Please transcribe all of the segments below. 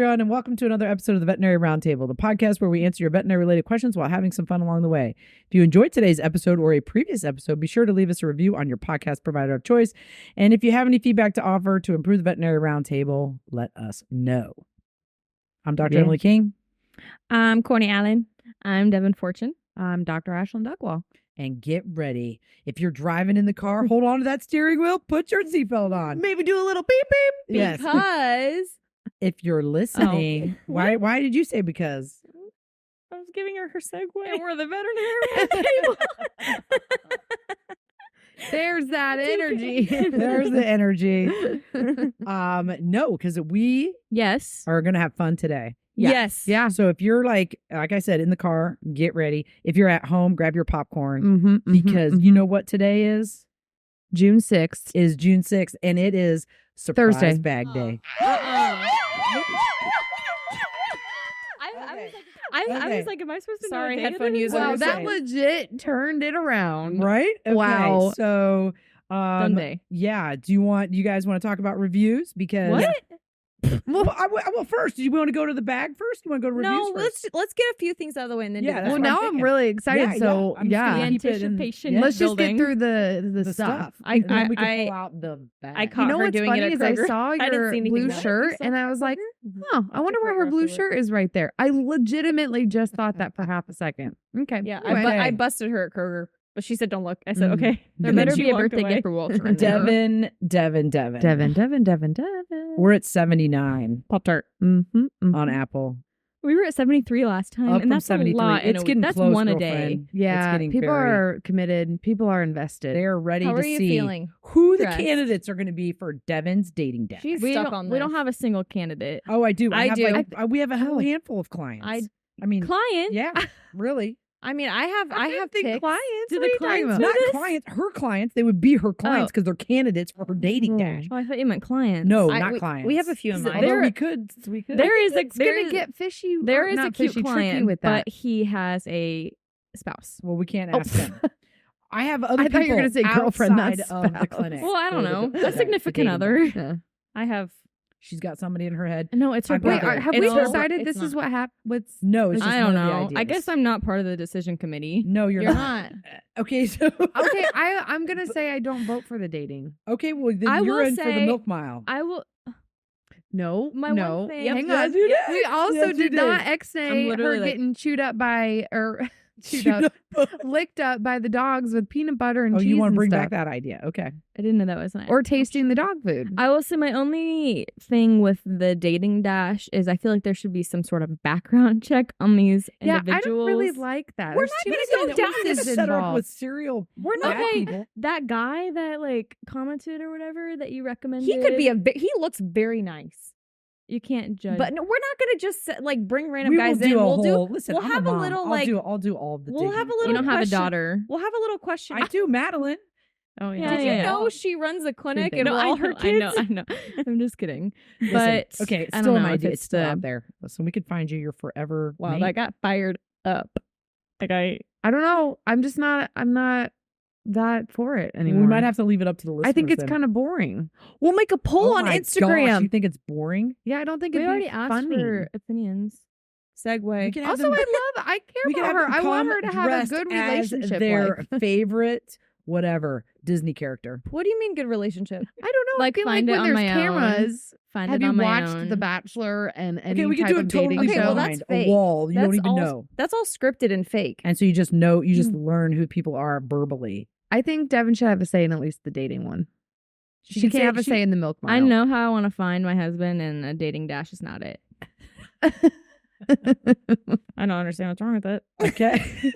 everyone, and welcome to another episode of the Veterinary Roundtable, the podcast where we answer your veterinary-related questions while having some fun along the way. If you enjoyed today's episode or a previous episode, be sure to leave us a review on your podcast provider of choice. And if you have any feedback to offer to improve the Veterinary Roundtable, let us know. I'm Dr. Emily King. I'm Courtney Allen. I'm Devyn Fortune. I'm Dr. Ashlyn Duckwall. And get ready. If you're driving in the car, hold on to that steering wheel, put your seatbelt on. Maybe do a little beep beep. Yes. Because if you're listening, why did you say because? I was giving her segue. And we're the Veterinary Roundtable. There's that energy. There's the energy. No, because we are going to have fun today. Yes. Yeah. So if you're like I said, in the car, get ready. If you're at home, grab your popcorn because you know what today is? June 6th. Is June 6th, and it is Surprise Thursday. Bag Day. I was like, am I supposed to know? Sorry, headphone user. Wow, that legit turned it around. Right? Okay, wow. So, Sunday. Yeah. Do you guys want to talk about reviews? Because What? Well, first, do you want to go to the bag first? Do you want to go to reviews No, first? let's get a few things out of the way and then Yeah, do the that's Well, what I'm now I'm thinking. really excited. So, I'm just gonna keep it in- anticipation. let's just get building. through the stuff. And then we can pull out the bag. I caught You know her what's doing funny it at is I Kroger. saw I didn't your see anything blue about it. shirt and I was like, huh, I wonder why her blue shirt is right there. I legitimately just thought that for half a second. Okay. Yeah, Anyway. I busted her at Kroger, but she said, "Don't look." I said, "Okay." There And then better she be a walked birthday away. gift for Walter. in there. Devyn. We're at 79 Pop-Tart. on Apple. We were at 73 last time, Up and from that's 73. a lot. It's getting that's close, one a girlfriend. day. Yeah. It's getting People very- are committed. People are invested. They're ready How to are you see feeling? who the Stressed? candidates are going to be for Devyn's dating dash. She's We stuck don't- on we this. don't have a single candidate. Oh, I do. I do. We have a whole handful of clients. I mean, Client? yeah, really. I mean, I have the picks. clients. Do What the are you talking clients about? know Not this? clients, her clients. They would be her clients because they're candidates for her dating dash. Oh, I thought you meant clients. No, I- not we- clients. we have a few in mind. Although There- we could. There is a It's gonna get fishy. there is not a cute fishy, tricky client with that. but he has a spouse. Well, we can't ask them. I have other I people thought you were gonna say girlfriend, not outside of the spouse. clinic. Well, I don't for know. the A significant dating other. dash. Yeah. I have. She's got somebody in her head. No, it's her I've Wait, got brother. have It's we her- decided it's this is not. what happened? What's No, it's just I don't one of the know. I ideas. guess I'm not part of the decision committee. No, you're You're not. not. Okay, so okay? I'm gonna say I don't vote for the dating. okay, well then I you're will in for the say- milk mile. I will. No, My no. one thing- Hang Yes, on. you did. We also Yes, you did not did. X-nay I'm literally her like- getting chewed up by or licked up by the dogs with peanut butter and Oh, cheese. you want to and bring stuff. back that idea? Okay. I didn't know that was an or tasting the dog food? I will say my only thing with the dating dash is I feel like there should be some sort of background check on these Yeah, I individuals. don't really like that. We're There's not too gonna many go down pieces Set her up involved. with serial. We're not bad okay. people. That guy that like commented or whatever that you recommended. He could be he looks very nice. You can't judge. But no, we're not gonna just like bring random We guys will in. do a We'll whole. do. Listen, we'll I'm have a a mom. little I'll do all of the. We'll dating. have a you little. don't have a question. daughter. We'll have a little question. I do, Madeline. Oh Did yeah. you yeah. know she runs a clinic No, and I all know, her kids? I know. I'm just kidding. Listen, But okay, it's I still don't an know if idea. it's It's still the- out there. Listen, we could find you your forever. Wow, mate. that got fired up. Like I don't know. I'm not that for it anymore. We might have to leave it up to the listeners. I think it's then. kind of boring. We'll make a poll Oh on my Instagram. Gosh, you think it's boring? Yeah, I don't think we it'd already be asked funny. for opinions. We Segue. can have Also, them- I care we can about have her. them I want come her to have a dressed good as relationship. their life. favorite, whatever Disney character. What do you mean good relationship? I don't know. Like, I feel like find it when on there's my own. cameras. Find Have it you on my watched own. The Bachelor and any Okay, we type can do of it totally dating Okay, show? well, blind. that's A fake. wall. You don't That's even all, know. That's all scripted and fake. And so you just know, you just learn who people are verbally. I think Devyn should have a say in at least the dating one. She can can't say- have a she- say in the milk mile. I know how I want to find my husband, and a dating dash is not it. I don't understand what's wrong with it. Okay.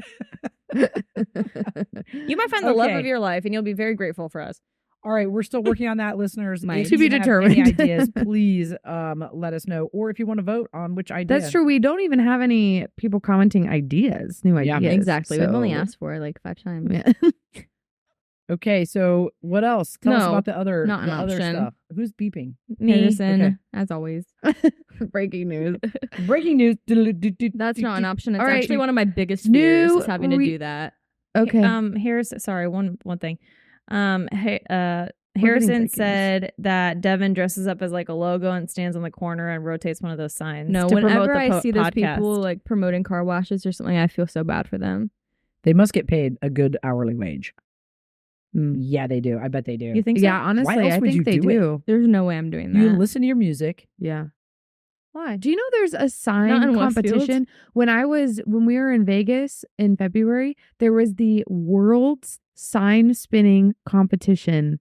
You might find the love Okay. of your life, and you'll be very grateful for us. All right, we're still working on that, listeners. Might. If To be you have determined. Any ideas, please let us know. Or if you want to vote on which idea. That's true. We don't even have any people commenting ideas, new Yeah, ideas. Exactly. We've only so- asked for it like 5 times. Yeah. Okay, so what else? Tell us No, about the other, not an the other option. stuff. Who's beeping? Me, Okay. as always. Breaking news. Breaking news. That's not an option. It's All right. actually one of my biggest New fears is having to re- do that. Okay. Here's one thing. Harrison said that Devyn dresses up as like a logo and stands on the corner and rotates one of those signs. No, to promote whenever the I see those podcast. people like promoting car washes or something, I feel so bad for them. They must get paid a good hourly wage. Yeah, they do. I bet they do. You think so? Yeah, honestly, else I would you think they do it? do. There's no way I'm doing that. You listen to your music. Yeah. Why? Do you know there's a Not sign in Westfield. competition? When we were in Vegas in February, there was the World's Sign Spinning Competition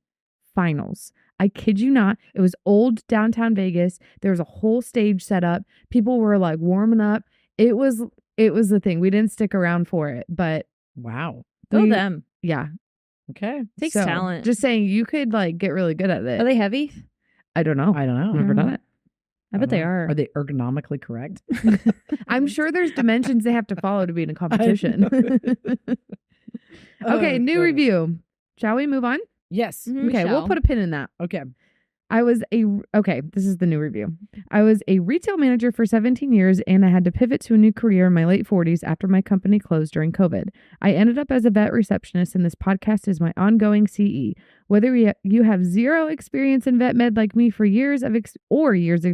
Finals. I kid you not. It was old downtown Vegas. There was a whole stage set up. People were like warming up. It was the thing. We didn't stick around for it, but Wow. Go we- them. yeah. Okay. Takes So, talent. Just saying, you could like get really good at it. Are they heavy? I don't know. I don't know. Never done it. I bet they are. Are they ergonomically correct? I'm sure there's dimensions they have to follow to be in a competition. Okay, new Go. review. Shall we move on? Yes. Mhm. Okay, we'll shall. put a pin in that. Okay. This is the new review. I was a retail manager for 17 years and I had to pivot to a new career in my late 40s after my company closed during COVID. I ended up as a vet receptionist and this podcast is my ongoing CE. Whether you have zero experience in vet med like me for years of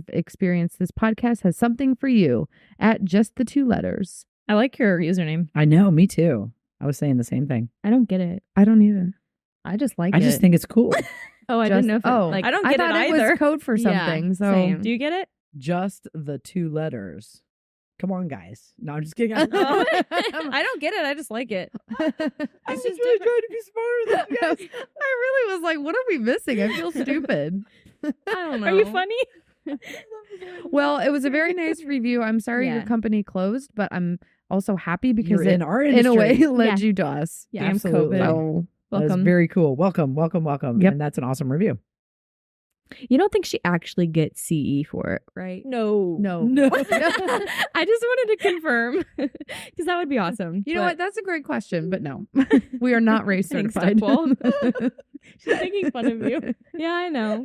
experience, this podcast has something for you at just the 2 letters. I like your username. I know. Me too. I was saying the same thing. I don't get it. I don't even. I just like I it. just think it's cool. Oh, I Just- didn't know if it, oh, like I don't I get thought it it either. was code for Yeah, something. So same. Do you get it? Just the 2 letters. Come on, guys. No, I'm just kidding. I I don't get it. I just like it. was just really trying to be smarter than you guys. I really was like, what are we missing? I feel stupid. I don't know. Are you funny? Well, it was a very nice review. I'm sorry your Yeah. company closed, but I'm also happy because You're it, in our in industry. a way, led Yeah. you to us. Yeah, Absolutely. So, That is Welcome. very cool. Welcome, welcome, welcome. Yep. And that's an awesome review. You don't think she actually gets CE for it, right? No. no. No. I just wanted to confirm because that would be awesome. You know But- what? That's a great question, but no. We are not race Thanks, certified. Duckwall. She's making fun of you. Yeah, I know.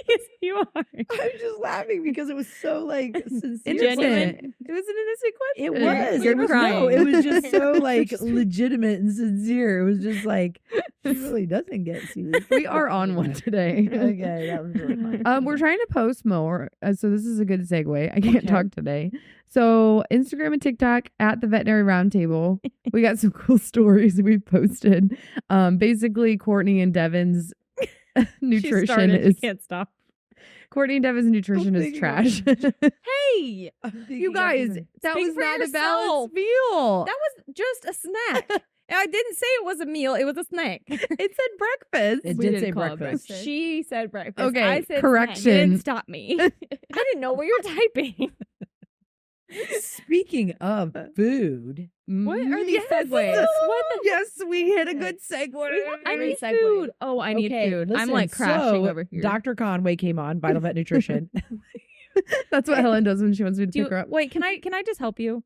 Yes, you are. I'm just laughing because it was so like sincere. Genuine. It was an innocent It question. was. You're it was, crying. No, it was just so like legitimate and sincere. It was just like she really doesn't get serious. We are on one today. Okay, that was really fun. We're trying to post more, so this is a good segue. I can't Okay. talk today. So Instagram and TikTok at the Veterinary Roundtable. We got some cool stories we posted. Basically, Courtney and Devyn's nutrition is can't stop. Courtney and Devyn's nutrition is thinking trash. Hey, You guys, that Speak was for not a yourself. balanced meal. that was just a snack. I didn't say it was a meal. It was a snack. It said breakfast. It We did didn't say call it breakfast. breakfast. She said breakfast. Okay, I said correction. Snack. You didn't stop me. I didn't know what you were typing. Speaking of food, What are these Yes. segues? What the Yes, we hit a good segue. I Every need segue. food. Oh, I need okay, food. I'm listen, like crashing so over here. Dr. Conway came on, Vital Vet Nutrition. That's what Helen does when she wants me to Do pick her up. wait, can I just help you?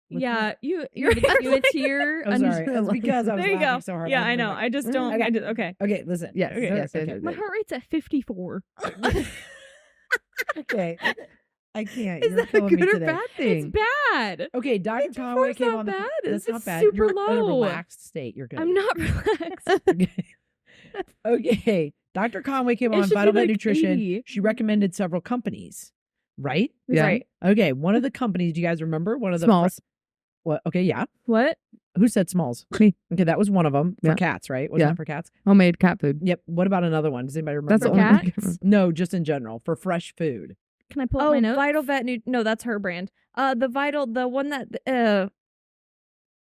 What's yeah, you You're a tear. I'm sorry. It's because I was There you laughing go. so hard. Yeah, I was know. like, I just don't. Okay. I just, okay. Okay, listen. Yes, Okay, yes, okay, yes, My heart rate's at 54. okay. I can't. Is You're that a killing me good or today. bad It's thing? bad. Okay, Dr. Conway came not on. bad. That's It's not bad. super You're in a low. relaxed state. You're good. I'm not relaxed. Okay. Okay. Dr. Conway came It on should be Vital Vet like Nutrition. 80. She recommended several companies, right? Yeah. Right. Okay. One of the companies, do you guys remember? One of the Smalls. What? Okay, yeah. What? Who said Smalls? Me. Okay, that was one of them for Yeah. cats, right? Wasn't Yeah. it for cats? Homemade cat food. Yep. What about another one? Does anybody remember? That's the For only one I cats? can No, just in general for fresh food. Can I pull up Oh, my notes? Vital Vet No, that's her brand. The one that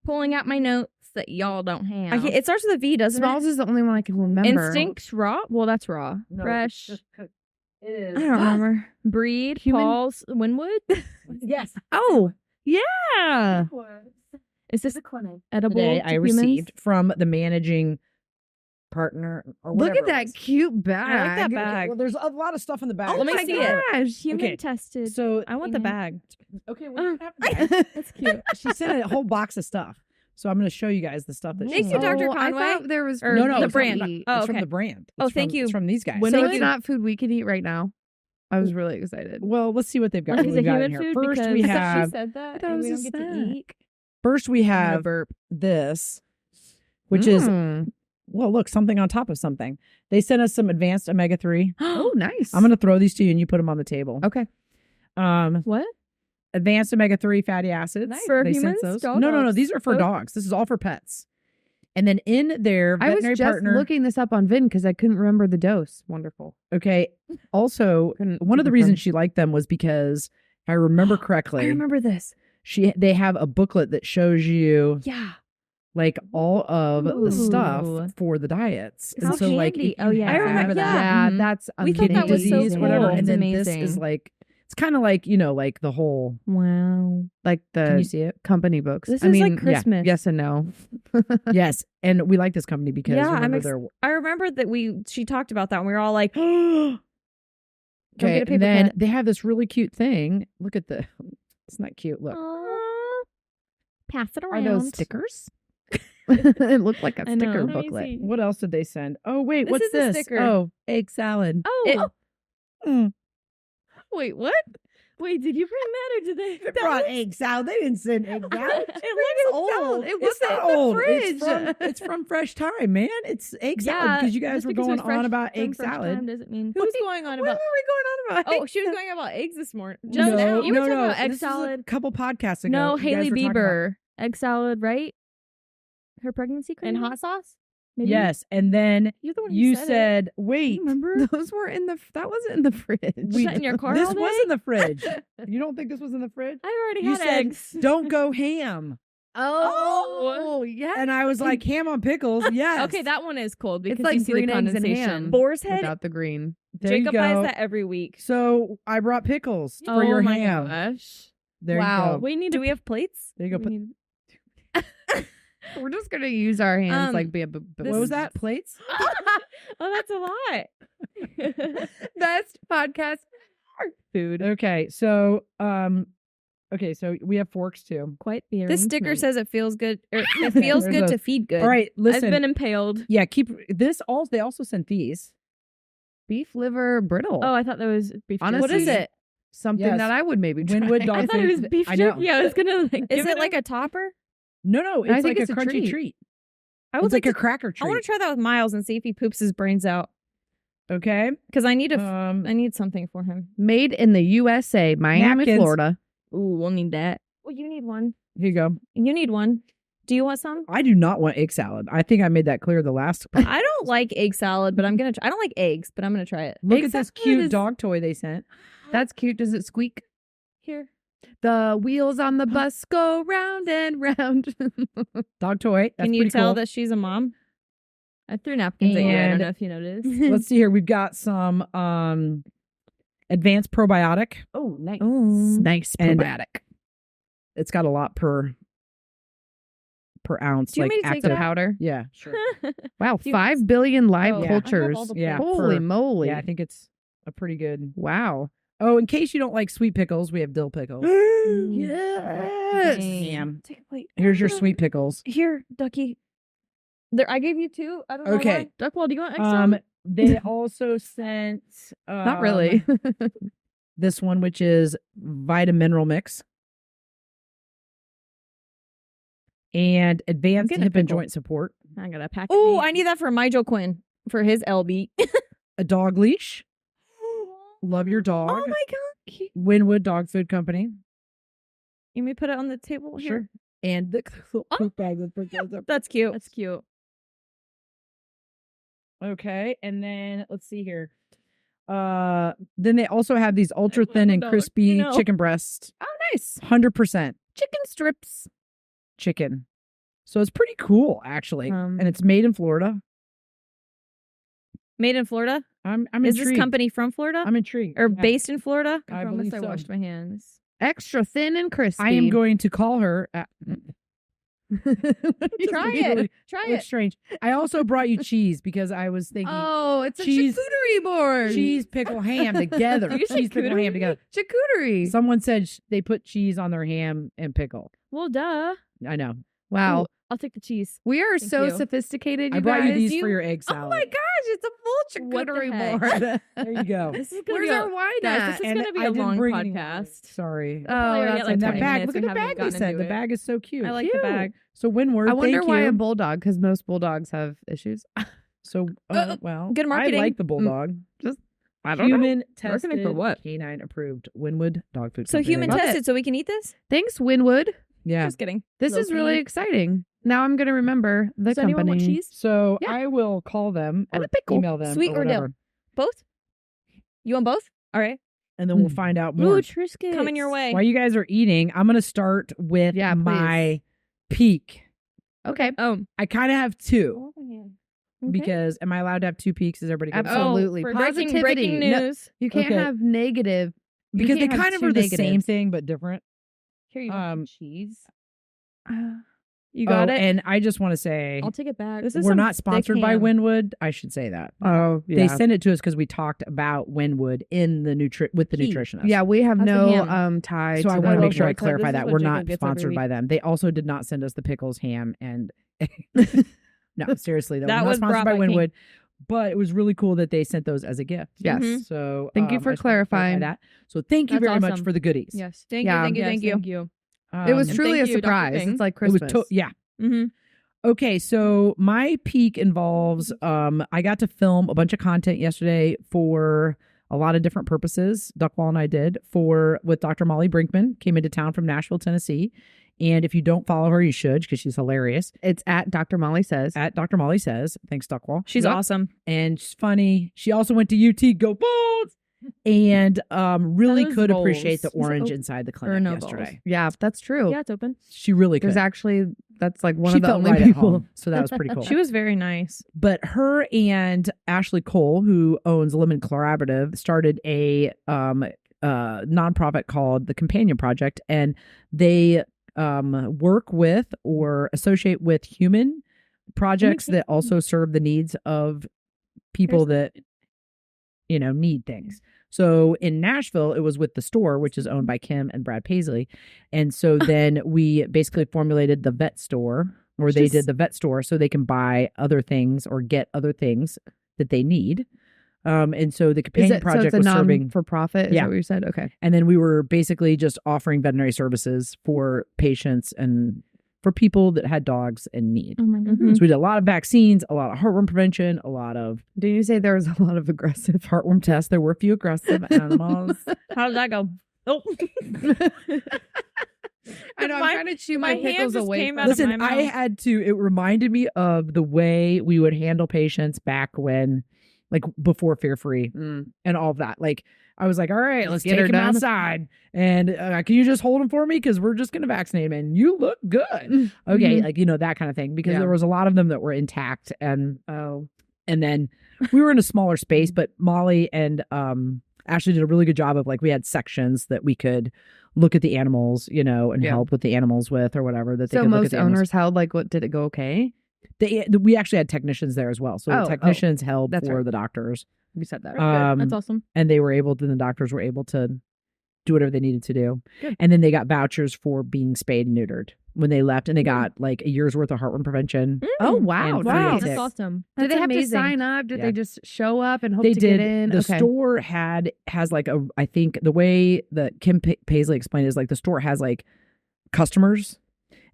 Pulling out my notes that y'all don't have. it starts with a V, doesn't Smalls is the only one I can remember. Instinct raw. Well, that's raw. No, Fresh. it's just It I don't remember. Breed. Human- Paul's Winwood. Yes. Oh, yeah. Is this edible? Today to I humans? received from the managing partner or Look whatever at it that was. cute bag. I like that Okay, bag. well, there's a lot of stuff in the bag. Oh Let me my see it. gosh. Human Okay. tested. So I want the bag. okay, well, you have the bag. That's cute. She sent a whole box of stuff. So I'm going to show you guys the stuff that she Thank you, sent. Dr. Oh, I Conway. thought there was Or No, no, the it's from brand. It's Oh, from okay. the brand. Oh, It's thank from- you. It's from these guys. So Winwood? it's not food we can eat right now. I was really excited. Well, let's see what they've got. Is What it we've got in human here. food? First, Because we she have said that, thought it and was we a don't get to snack. eat. first we I'm gonna have burp. this, which is Mm. Well, look, something on top of something. They sent us some advanced omega-3. Oh, nice. I'm going to throw these to you and you put them on the table. Okay. What? Advanced omega-3 fatty acids. Nice. For They sent humans? those. Dog No. dogs? These are for Both? dogs. This is all for pets. And then in their I was veterinary just partner. looking this up on Vin because I couldn't remember the dose. Wonderful. Okay. Also, Couldn't one of the confirm. reasons she liked them was because, if I remember correctly, I remember this. they have a booklet that shows you Yeah. like all of the Ooh. stuff for the diets. How and so like handy. if you Oh, yeah. I have remember that. Yeah, Mhm. that's We thought kidney that was so disease, cool. whatever. And It's then this is amazing. like, it's kind of like, like the whole, Wow. like can you the see it? company books. This I is mean, like yeah, Christmas. yes and no. Yes. And we like this company because Yeah, remember I'm their I remember that she talked about that and we were all like, okay, get a paper and then cut. they have this really cute thing. Look at the, it's not cute. Look. "Aw, pass it Are around. those stickers? It looked like a I know. sticker Let me booklet. see. What else did they send? Oh, wait, This what's is a this? sticker. Oh, egg salad. Oh, Mm. wait, what? Wait, did you bring that or did they? They brought egg salad. They didn't send egg salad. It looks old. It It's wasn't not in the old. fridge. It's from Fresh Time, man. It's egg salad Yeah, because you guys just were because it going was fresh on about from egg fresh salad. time doesn't mean. Who's going on What were we going on about? Oh, she was going about eggs this morning. No, Just now. You were no, talking no. about egg This is salad. a couple podcasts ago. No, you guys Hailey were talking about- Bieber egg salad, right? Her pregnancy cream And hot sauce? Maybe? Yes, and then You're the one who you said it. said, "Wait, Remember? Those were in the. That wasn't in the fridge. Was that in your car this all day? was in the fridge. You don't think this was in the fridge? I already You had said, eggs. "Don't go ham," Oh, yeah. and I was like, "Ham on pickles." Yes. Okay, that one is cold because It's like you see green the eggs and condensation. ham. Boar's head? Without the green. there Jacob you buys go. that every week. So I brought pickles for Oh your my ham. gosh. There Wow. you go. We need Do to we have plates? There you go. we need- We're just gonna use our hands like be a. What was that? Plates? Oh, that's a lot. Best podcast Food. Okay, so so we have forks too. Quite the This sticker arrangement. says it feels good. Or it feels There's good a- to feed good. All right, listen. I've been impaled. yeah, keep this. All they also sent these. beef liver brittle. Oh, I thought that was beef jerky. Honestly, What is it? something Yes. that I would maybe try. Winwood dog I thought it was food. beef I know. jerky. I was gonna like. Is give it like a topper? No, I it's think like it's a a crunchy treat. treat. I would It's like like a to, cracker I treat. want to try that with Miles and see if he poops his brains out. Okay. Because I need to. Um, I need something for him. Made in the USA, Miami, Napkins. Florida. Ooh, we'll need that. Well, you need one. here you go. You need one. Do you want some? I do not want egg salad. I think I made that clear the last. I don't like egg salad, but I'm gonna. I don't like eggs, but I'm gonna try it. Look Egg at this salad cute is- dog toy they sent. That's cute. Does it squeak? Here. The wheels on the bus go round and round. Dog toy. That's Can you pretty tell cool. that she's a mom? I threw napkins at you. I And- don't know if you noticed. Let's see here. We've got some advanced probiotic. Oh, nice. Ooh. Nice And- probiotic. It's got a lot per ounce. Do you like want me to take active The powder. Yeah, sure. Wow, Do you- 5 billion live Oh, yeah. I have cultures. all the Yeah. Holy per- moly. Yeah, I think it's a pretty good. Wow. Oh, in case you don't like sweet pickles, we have dill pickles. Yes. Damn. Take a plate. Here's your sweet pickles. Here, Ducky. There, I gave you two. I don't know Okay. why. Duckwall, do you want egg They also sent Not really. this one, which is vitamin mineral mix and advanced getting a hip and pickle. joint support. I got a pack. Oh, I need that for Mijo Quinn for his LB. A dog leash. Love your dog. Oh my god. Winwood Dog Food Company. You may put it on the table here. Sure. And the little Oh. poop bag that goes up. That's cute. That's cute. Okay, and then let's see here. Then they also have these ultra thin and dog, crispy you know. chicken breast. Oh, nice. 100% Chicken strips. chicken. So it's pretty cool, actually. Um, And it's made in Florida. Made in Florida? I'm Is intrigued. this company from Florida? I'm intrigued. or Yeah. based in Florida? I I promise believe I so. washed my hands. Extra thin and crispy. I am going to call her. Try it. Try Looks it. strange. I also brought you cheese because I was thinking Oh, it's a Cheese- charcuterie board. cheese, pickle, ham together. You Cheese, pickle, ham charcuterie? together. Charcuterie. Someone said they put cheese on their ham and pickle. Well, duh. I know. Wow. Ooh, I'll take the cheese. We are Thank so you. sophisticated, I you brought guys. you these for your egg salad. Oh my gosh, it's a full What the charcuterie heck? board. There you go. This is gonna Where's be our wine guys, at? this is And gonna be I a didn't long bring any podcast. Sorry. Oh, already that's at, like, And that 20 bag, minutes look and at the haven't bag they gotten sent. into The it. bag is so cute. I like the bag. So Winward, I wonder thank why you. a bulldog, because most bulldogs have issues. So, well, good I marketing. like the bulldog. I don't know. Human Marketing tested, for what? canine approved. Winwood dog food. So Company. human Love it. tested, so we can eat this? Thanks, Winwood. Yeah. Just kidding. This is really Low-key. exciting. Now I'm going to remember the Does company. anyone want cheese? So Yeah. I will call them And or a pickle. email them, Sweet or dill? whatever, Both? You want both? All right. and then we'll Mm. find out more. Ooh, Triscuits. Coming your way. While you guys are eating, I'm going to start with Yeah, my peak. Okay. Oh. I kind of have two Okay. because am I allowed to have two peaks? Is everybody good? with that? Absolutely. Oh, for Positivity. breaking No, news. You can't Okay. have negative. you Because they can't have kind of two are the negatives. same thing but different. Here you Um, cheese. You got it? And I just want to say I'll take it back. This is we're some not sponsored by ham. Winwood. I should say that. Oh, They sent it to us because we talked about Winwood in the with the Heat. nutritionist. Yeah, we have How's the no ham? tie So to I want to the make sure I Winwood. clarify This is that what we're Jacob not gets every sponsored week. by them. They also did not send us the pickles, ham, and no, seriously though, That we're not was sponsored brought by by King. Winwood. But it was really cool that they sent those as a gift. Yes. Mhm. So Thank you I for just wanted to clarify clarifying. that. So thank you That's very much awesome. for the goodies. Yes. Thank Yeah. you, thank you, Yes, thank you. Thank you. It was And truly a thank you, Dr. surprise. King. It's like It was Christmas. yeah. Mm-hmm. Okay, so my peak involves I got to film a bunch of content yesterday for a lot of different purposes. Duckwall and I did with Dr. Molly Brinkman, came into town from Nashville, Tennessee. And if you don't follow her, you should because she's hilarious. It's at Dr. Molly Says. At Dr. Molly Says. Thanks, Duckwall. She's Yep. awesome. And she's funny. She also went to UT, go Bulls! And really Those could bowls. appreciate the Is it orange open? inside the Or clinic no yesterday. balls? Yeah, that's true. Yeah, it's open. She really could. There's actually, that's like one she of the felt only right at people. home, so that was pretty cool. She was very nice. But her and Ashley Cole, who owns Lemon Collaborative, started a nonprofit called the Companion Project, and they work with or associate with human projects that also serve the needs of people that need things. So in Nashville, it was with the store, which is owned by Kim and Brad Paisley. And so then we basically formulated the vet store, or they did the vet store so they can buy other things or get other things that they need. And so the Companion Project so was it's a serving. for profit? Is Yeah. that what you said? Okay. And then we were basically just offering veterinary services for patients and for people that had dogs in need. Oh my god. So we did a lot of vaccines, a lot of heartworm prevention, a lot of Did you say there was a lot of aggressive? heartworm tests. There were a few aggressive animals. How did that go? Oh, I know, I'm My- trying to chew my my hand pickles just away. came from- out of Listen, my I mouth. had to, it reminded me of the way we would handle patients back when, like before Fear Free and all of that. Like, I was like, all right, let's get take her him done. outside. And can you just hold him for me? Because we're just going to vaccinate him and you look good. Okay. Mhm. Like, that kind of thing. Because Yeah. there was a lot of them that were intact. And then we were in a smaller space, but Molly and Ashley did a really good job of we had sections that we could look at the animals, and Yeah. help with the animals with or whatever that they So could look at most the animals. owners held what did it go okay? We actually had technicians there as well. So the Oh, technicians held that's for right. the doctors. You said that. That's awesome. And they were able to, the doctors were able to do whatever they needed to do. Good. And then they got vouchers for being spayed and neutered when they left. And they got a year's worth of heartworm prevention. Oh, wow. And free Wow, tickets. that's awesome. Did they That's have to amazing. sign up? Did Yeah. they just show up and hope They to did. get in? The Okay. store has I think the way that Kim Paisley explained is the store has customers.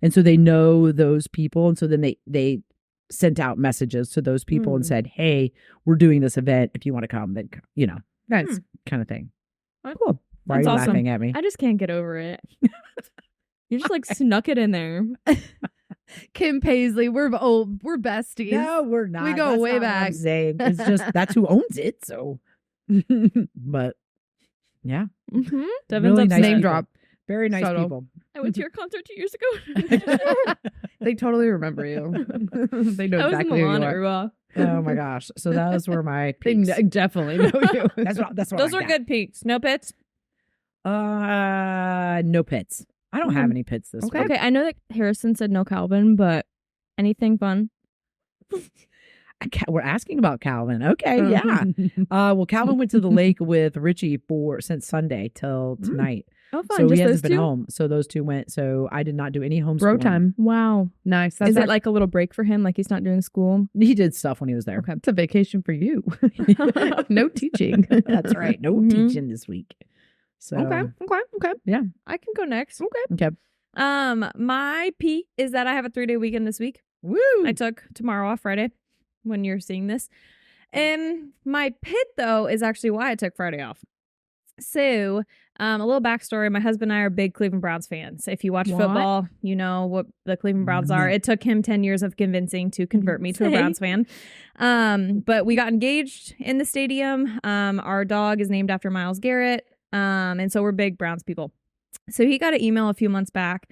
And so they know those people. And so then they sent out messages to those people and said, hey, we're doing this event. If you want to come, then, Nice. kind of thing. Oh, Cool. Why are That's you awesome. laughing at me? I just can't get over it. You just snuck it in there. Kim Paisley, we're besties. No, we're not. We go That's way not what I'm back. saying. It's just that's who owns it. So, but yeah, Mm-hmm. Devyn's really upset. nice Name people. drop. Very nice Subtle. people. I went to your concert 2 years ago. They totally remember you. They know I was in exactly who Milan you at are. Ruah. Oh my gosh! So those were my They peaks. definitely know you. That's what Those I were got. good peaks. No pits. No pits. I don't have any pits this Okay. week. Okay, I know that Harrison said no Calvin, but anything fun? We're asking about Calvin. Okay, yeah. Well, Calvin went to the lake with Richie since Sunday till tonight. Oh, fun. So Just he hasn't those been two? home. So those two went. So I did not do any homeschooling. Bro time. Wow. Nice. That's Is it like a little break for him? Like he's not doing school? He did stuff when he was there. Okay. it's a vacation for you. No teaching. That's right. No Mhm. teaching this week. So Okay. I can go next. Okay. My P is that I have a 3-day weekend this week. Woo. I took tomorrow off, Friday, when you're seeing this. And my pit, though, is actually why I took Friday off. So, a little backstory. My husband and I are big Cleveland Browns fans. If you watch What? football, you know what the Cleveland Browns are. No. It took him 10 years of convincing to convert me to a Same. Browns fan. But we got engaged in the stadium. Our dog is named after Myles Garrett. And so we're big Browns people. So he got an email a few months back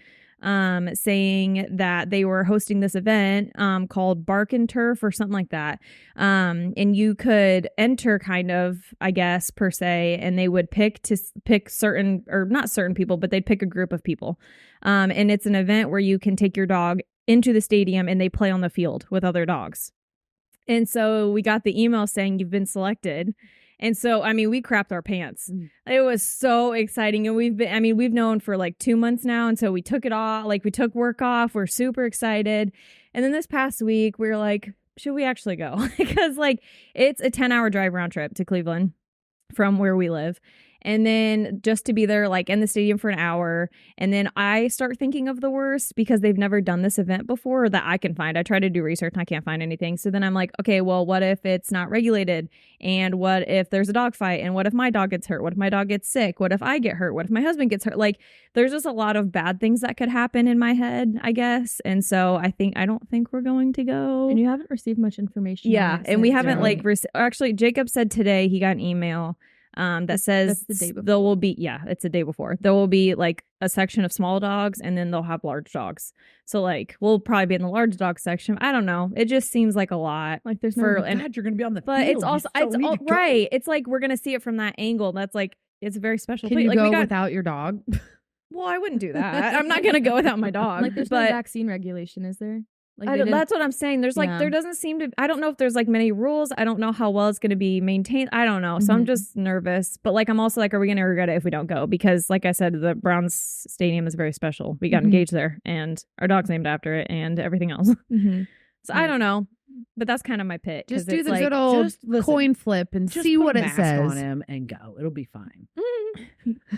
saying that they were hosting this event called Bark and Turf or something like that. And you could enter kind of, I guess, per se, and they would pick certain, or not certain people, but they'd pick a group of people. And it's an event where you can take your dog into the stadium and they play on the field with other dogs. And so we got the email saying you've been selected. And so, I mean, we crapped our pants. It was so exciting. And we've known for like 2 months now. And so we took it off, like we took work off. We're super excited. And then this past week, we were like, should we actually go? Because like it's a 10-hour drive round trip to Cleveland from where we live. And then just to be there, like in the stadium for an hour. And then I start thinking of the worst because they've never done this event before that I can find. I try to do research and I can't find anything. So then I'm like, okay, well, what if it's not regulated? And what if there's a dog fight? And what if my dog gets hurt? What if my dog gets sick? What if I get hurt? What if my husband gets hurt? Like there's just a lot of bad things that could happen in my head, I guess. And so I don't think we're going to go. And you haven't received much information. Yeah, on it and we since, haven't right? actually Jacob said today he got an email that says That's the day there will be it's the day before. There will be like a section of small dogs and then they'll have large dogs. So like we'll probably be in the large dog section. I don't know. It just seems like a lot. Like there's for no and God, you're gonna be on the but field. it's also right. It's like we're gonna see it from that angle. That's like it's a very special Can place. you Like go we got without your dog? well, I wouldn't do that. I'm not gonna go without my dog. like there's no but vaccine regulation, is there? Like they didn't- that's what I'm saying. There's like Yeah. there doesn't seem to. I don't know if there's like many rules. I don't know how well it's going to be maintained. I don't know. So I'm Mhm. just nervous. But like I'm also like, are we going to regret it if we don't go? Because like I said, the Browns stadium is very special. We got Mhm. engaged there, and our dog's named after it, and everything else. Mhm. So I don't know. But that's kind of my pit. 'cause Just do it's the like, good old just listen. coin flip and Just see put what a it mask says. on him and go. It'll be fine.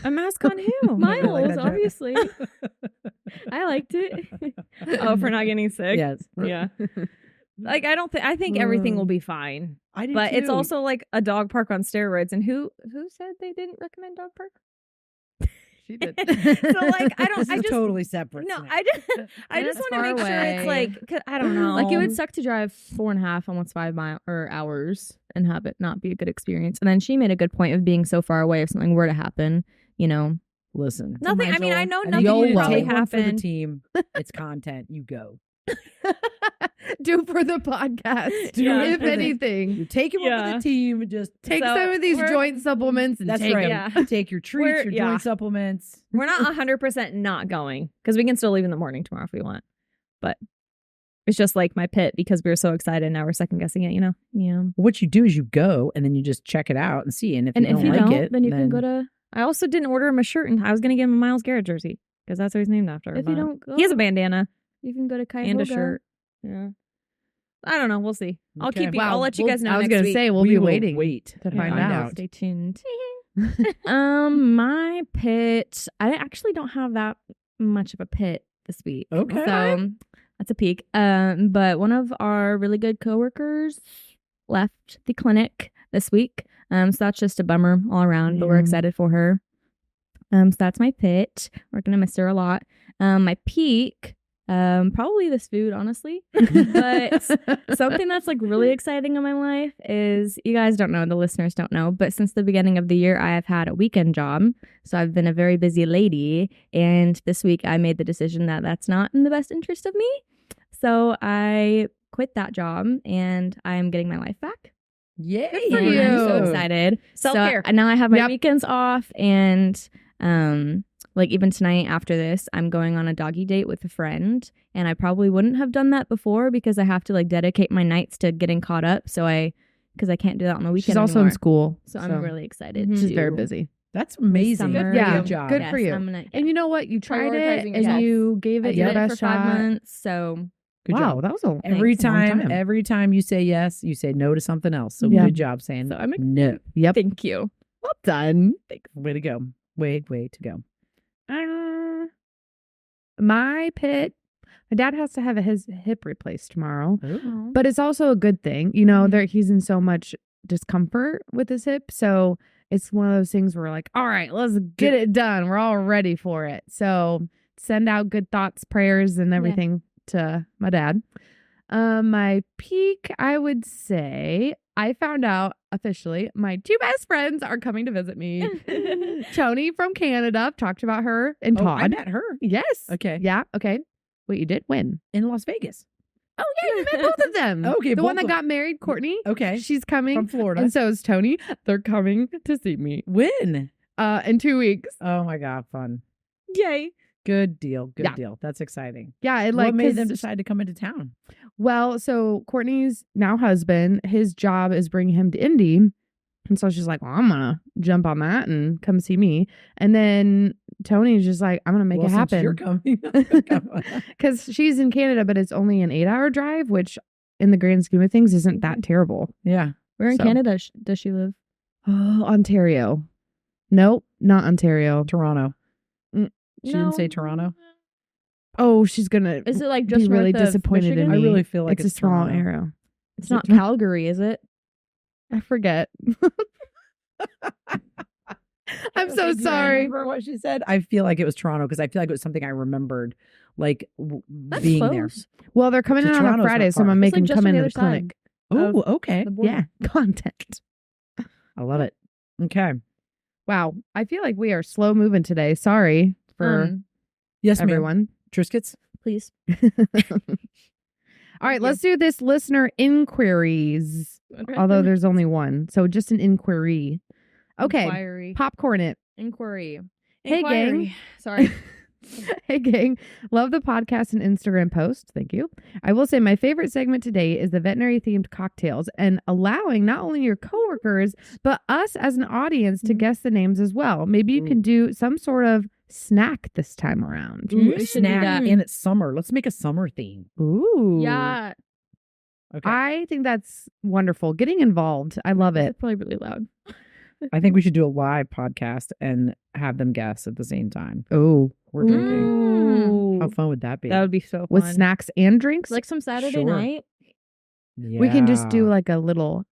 a mask on who? Like Miles, that joke? obviously. I liked it. Oh, for not getting sick. Yes. Yeah. Like I think everything will be fine. I do But it's too. also like a dog park on steroids. And who said they didn't recommend dog park? She did. So like I don't. This I is just totally separate. no. tonight. I just And want it's to make far sure it's away. like 'cause I don't know. Like it would suck to drive 4.5, almost 5 hours and have it not be a good experience. And then she made a good point of being so far away if something were to happen, you know. Listen. Nothing. I mean, I know I nothing think would you probably take one for the happen. team. It's content. You go. Do for the podcast. Yeah. If anything. You take it one for Yeah. the team. And just Take So, some of these we're- joint supplements and that's take right. them. Yeah. Take your treats, your Yeah. joint supplements. We're not 100% not going because we can still leave in the morning tomorrow if we want. But it's just like my pit because we were so excited. Now we're second guessing it. You know. Yeah. What you do is you go and then you just check it out and see. And if you don't like it, then you can go to. I also didn't order him a shirt, and I was gonna give him a Myles Garrett jersey because that's what he's named after. If but you don't go, he has a bandana you can go to Cuyahoga. and a shirt. Yeah. I don't know. We'll see. I'll Okay. keep you. Wow, I'll let you we'll- guys know I was next gonna week. say we'll We be will waiting wait to to find find out. out. Stay tuned. My pit. I actually don't have that much of a pit this week. Okay. So that's a peak. But one of our really good coworkers left the clinic this week. So that's just a bummer all around, but we're Yeah. excited for her. So that's my pit. We're gonna miss her a lot. My peak, probably this food, honestly. But something that's like really exciting in my life is, you guys don't know, the listeners don't know, but since the beginning of the year, I have had a weekend job. So I've been a very busy lady. And this week I made the decision that that's not in the best interest of me. So I quit that job and I am getting my life back. Yay. Good for And I'm so you. excited. Self-care. So now I have my Yep. weekends off, and like even tonight after this, I'm going on a doggy date with a friend, and I probably wouldn't have done that before because I have to like dedicate my nights to getting caught up. Because I can't do that on the weekend She's also anymore. in school. So I'm really excited. She's to very busy. That's amazing. summer. Yeah, Good job. good Yes, for you. I'm gonna, And you know what? You tried it Prioritizing and yourself. you gave I it did your it best for 5 shot. months, so Good Wow, job. that was a Every thanks, a long time, every time you say yes, you say no to something else. So Yeah. good job saying So I'm no. Yep. thank you. Well done. Way to go. Way to go. My pit. My dad has to have his hip replaced tomorrow, Ooh. but it's also a good thing. You know, Mhm. there he's in so much discomfort with his hip, so it's one of those things where we're like, all right, let's get it done. We're all ready for it. So send out good thoughts, prayers, and everything to my dad. My peak, I would say, I found out officially my 2 best friends are coming to visit me. Tony from Canada, I've talked about her, and Oh, Todd. I met her Yes. Okay. Yeah. Okay. Wait, you did? When? in Las Vegas. Oh yeah, you met both of them. Okay, the one both that of- got married, Courtney. Okay. She's coming, From Florida. and so is Tony. They're coming to see me. When? In 2 weeks. Oh my God, fun. Yay. Good deal. Good Yeah. deal. That's exciting. Yeah. It What made 'cause- them decide to come into town? Well, so Courtney's now husband, his job is bringing him to Indy. And so she's like, well, I'm going to jump on that and come see me. And then Tony's just like, I'm going to make it Since happen. You're coming. Because she's in Canada, but it's only an 8-hour drive, which in the grand scheme of things isn't that terrible. Yeah. Where in So. Canada does she live? Oh, Ontario. Nope, not Ontario. Toronto. She didn't say No. Toronto. Oh, she's going to Is it like be just really north of disappointed in Michigan? me. I really feel like it's a small Toronto. arrow. It's not Calgary, is it? I forget. I'm so Okay, do you sorry. remember what she said? I feel like it was Toronto because I feel like it was something I remembered, like That's being close. Well, they're coming So in on a Toronto's not Friday, so I'm far. going to It's make like them just come on the into other the clinic. there. Oh, okay. The border. Yeah, content. I love it. Okay. Wow, I feel like we are slow moving today. Sorry for Yes, ma'am. everyone. Triscuits. Please. All right, let's do this listener inquiries. Although there's only one, so just an inquiry. Okay, Inquiry. popcorn it. Inquiry. Hey, gang. Inquiry. Sorry. Hey, gang. Love the podcast and Instagram post. Thank you. I will say my favorite segment today is the veterinary themed cocktails and allowing not only your coworkers, but us as an audience to guess the names as well. Maybe you can do some sort of snack this time around. Ooh, we should do snack. that. And it's summer. Let's make a summer theme. Ooh. Yeah. Okay. I think that's wonderful. Getting involved. I love it. It's probably really loud. I think we should do a live podcast and have them guess at the same time. Oh. We're drinking. Ooh. How fun would that be? That would be so fun. With snacks and drinks? Like some Saturday Sure. night. We can just do Yeah. like a little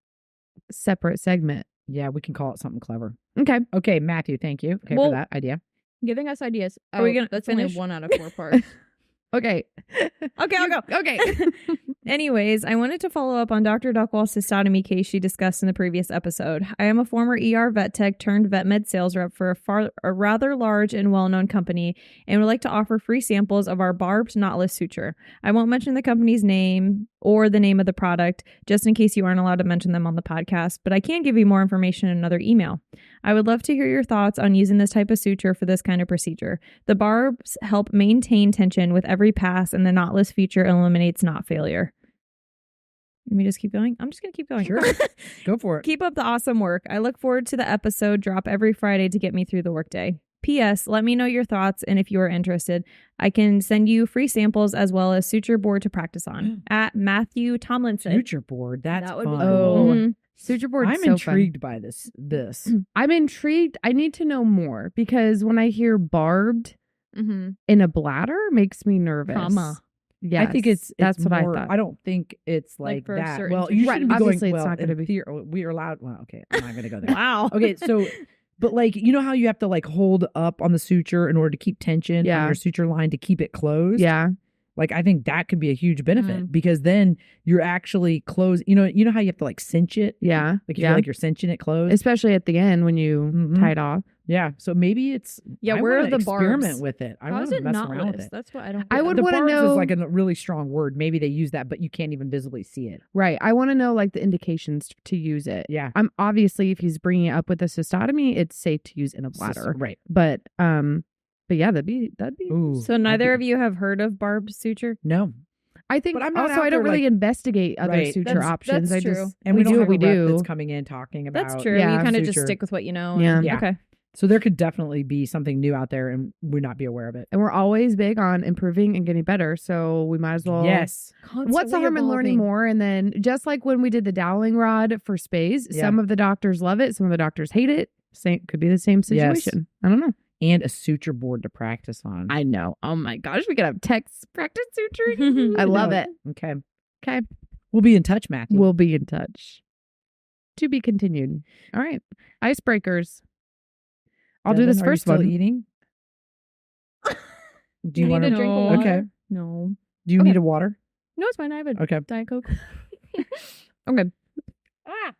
separate segment. Yeah, we can call it something clever. Okay. Okay, Matthew, thank you. Okay, Well, for that idea. Giving us ideas. Are we gonna That's finish? only 1 out of 4 parts. Okay. Okay, I'll go. Okay. Anyways, I wanted to follow up on Dr. Duckwall's cystotomy case she discussed in the previous episode. I am a former ER vet tech turned vet med sales rep for a rather large and well-known company and would like to offer free samples of our barbed knotless suture. I won't mention the company's name or the name of the product, just in case you aren't allowed to mention them on the podcast, but I can give you more information in another email. I would love to hear your thoughts on using this type of suture for this kind of procedure. The barbs help maintain tension with every pass, and the knotless feature eliminates knot failure. Let me just keep going. I'm just going to keep going. Sure. Go for it. Keep up the awesome work. I look forward to the episode drop every Friday to get me through the workday. P.S. Let me know your thoughts, and if you are interested, I can send you free samples as well as suture board to practice on at Matthew Tomlinson. Future board. That's That would be fun. Oh, Mhm. suture board. I'm so intrigued by this. I'm intrigued. I need to know more because when I hear barbed Mm-hmm. in a bladder makes me nervous. Trauma. Yeah, I think it's that's what more, I thought. I don't think it's Like like for a that. certain Well, you Right, shouldn't be obviously going. it's Well, not gonna in be- theory, we are allowed. Well, okay, I'm not going to go there. Wow. Okay, so, but like, you know how you have to like hold up on the suture in order to keep tension on Yeah. your suture line to keep it closed? Yeah. Like, I think that could be a huge benefit because then you're actually closed. You know how you have to like cinch it? Yeah. Like, you yeah. feel like you're cinching it closed? Especially at the end when you Mhm. tie it off. Yeah. So maybe it's, Yeah, I where wanna are the experiment barbs? with it. I How want is to it mess not around with list? it. That's what I don't. I would The wanna barbs know- is like a really strong word. Maybe they use that, but you can't even visibly see it. Right. I want to know like the indications to use it. Yeah. I'm obviously if he's bringing it up with a cystotomy, it's safe to use in a bladder. Right. But yeah, that'd be. Ooh. So neither of you have heard of barbed suture? No. I think But I'm not also out I don't there, really like- investigate other Right. suture That's options. true. I just And we we don't do have what we a rep do. that's coming in talking about. That's true. Yeah, You kind of just suture. stick with what you know. Yeah. and- Yeah. Okay. So there could definitely be something new out there and we not be aware of it. And we're always big on improving and getting better. So we might as well. Yes. What's the harm in learning more? And then just like when we did the doweling rod for Spays, some of the doctors love it. Some of the doctors hate it. Could be the same situation. I don't know. And a suture board to practice on. I know. Oh my gosh. We could have techs practice suturing. I love it. Okay. Okay. We'll be in touch, Matthew. We'll be in touch. To be continued. All right. Icebreakers. I'll do this first one. Eating? Do you need want a drink of water? Okay. No. Do you need a water? No, it's fine. I have a Okay. Diet Coke. Okay. Are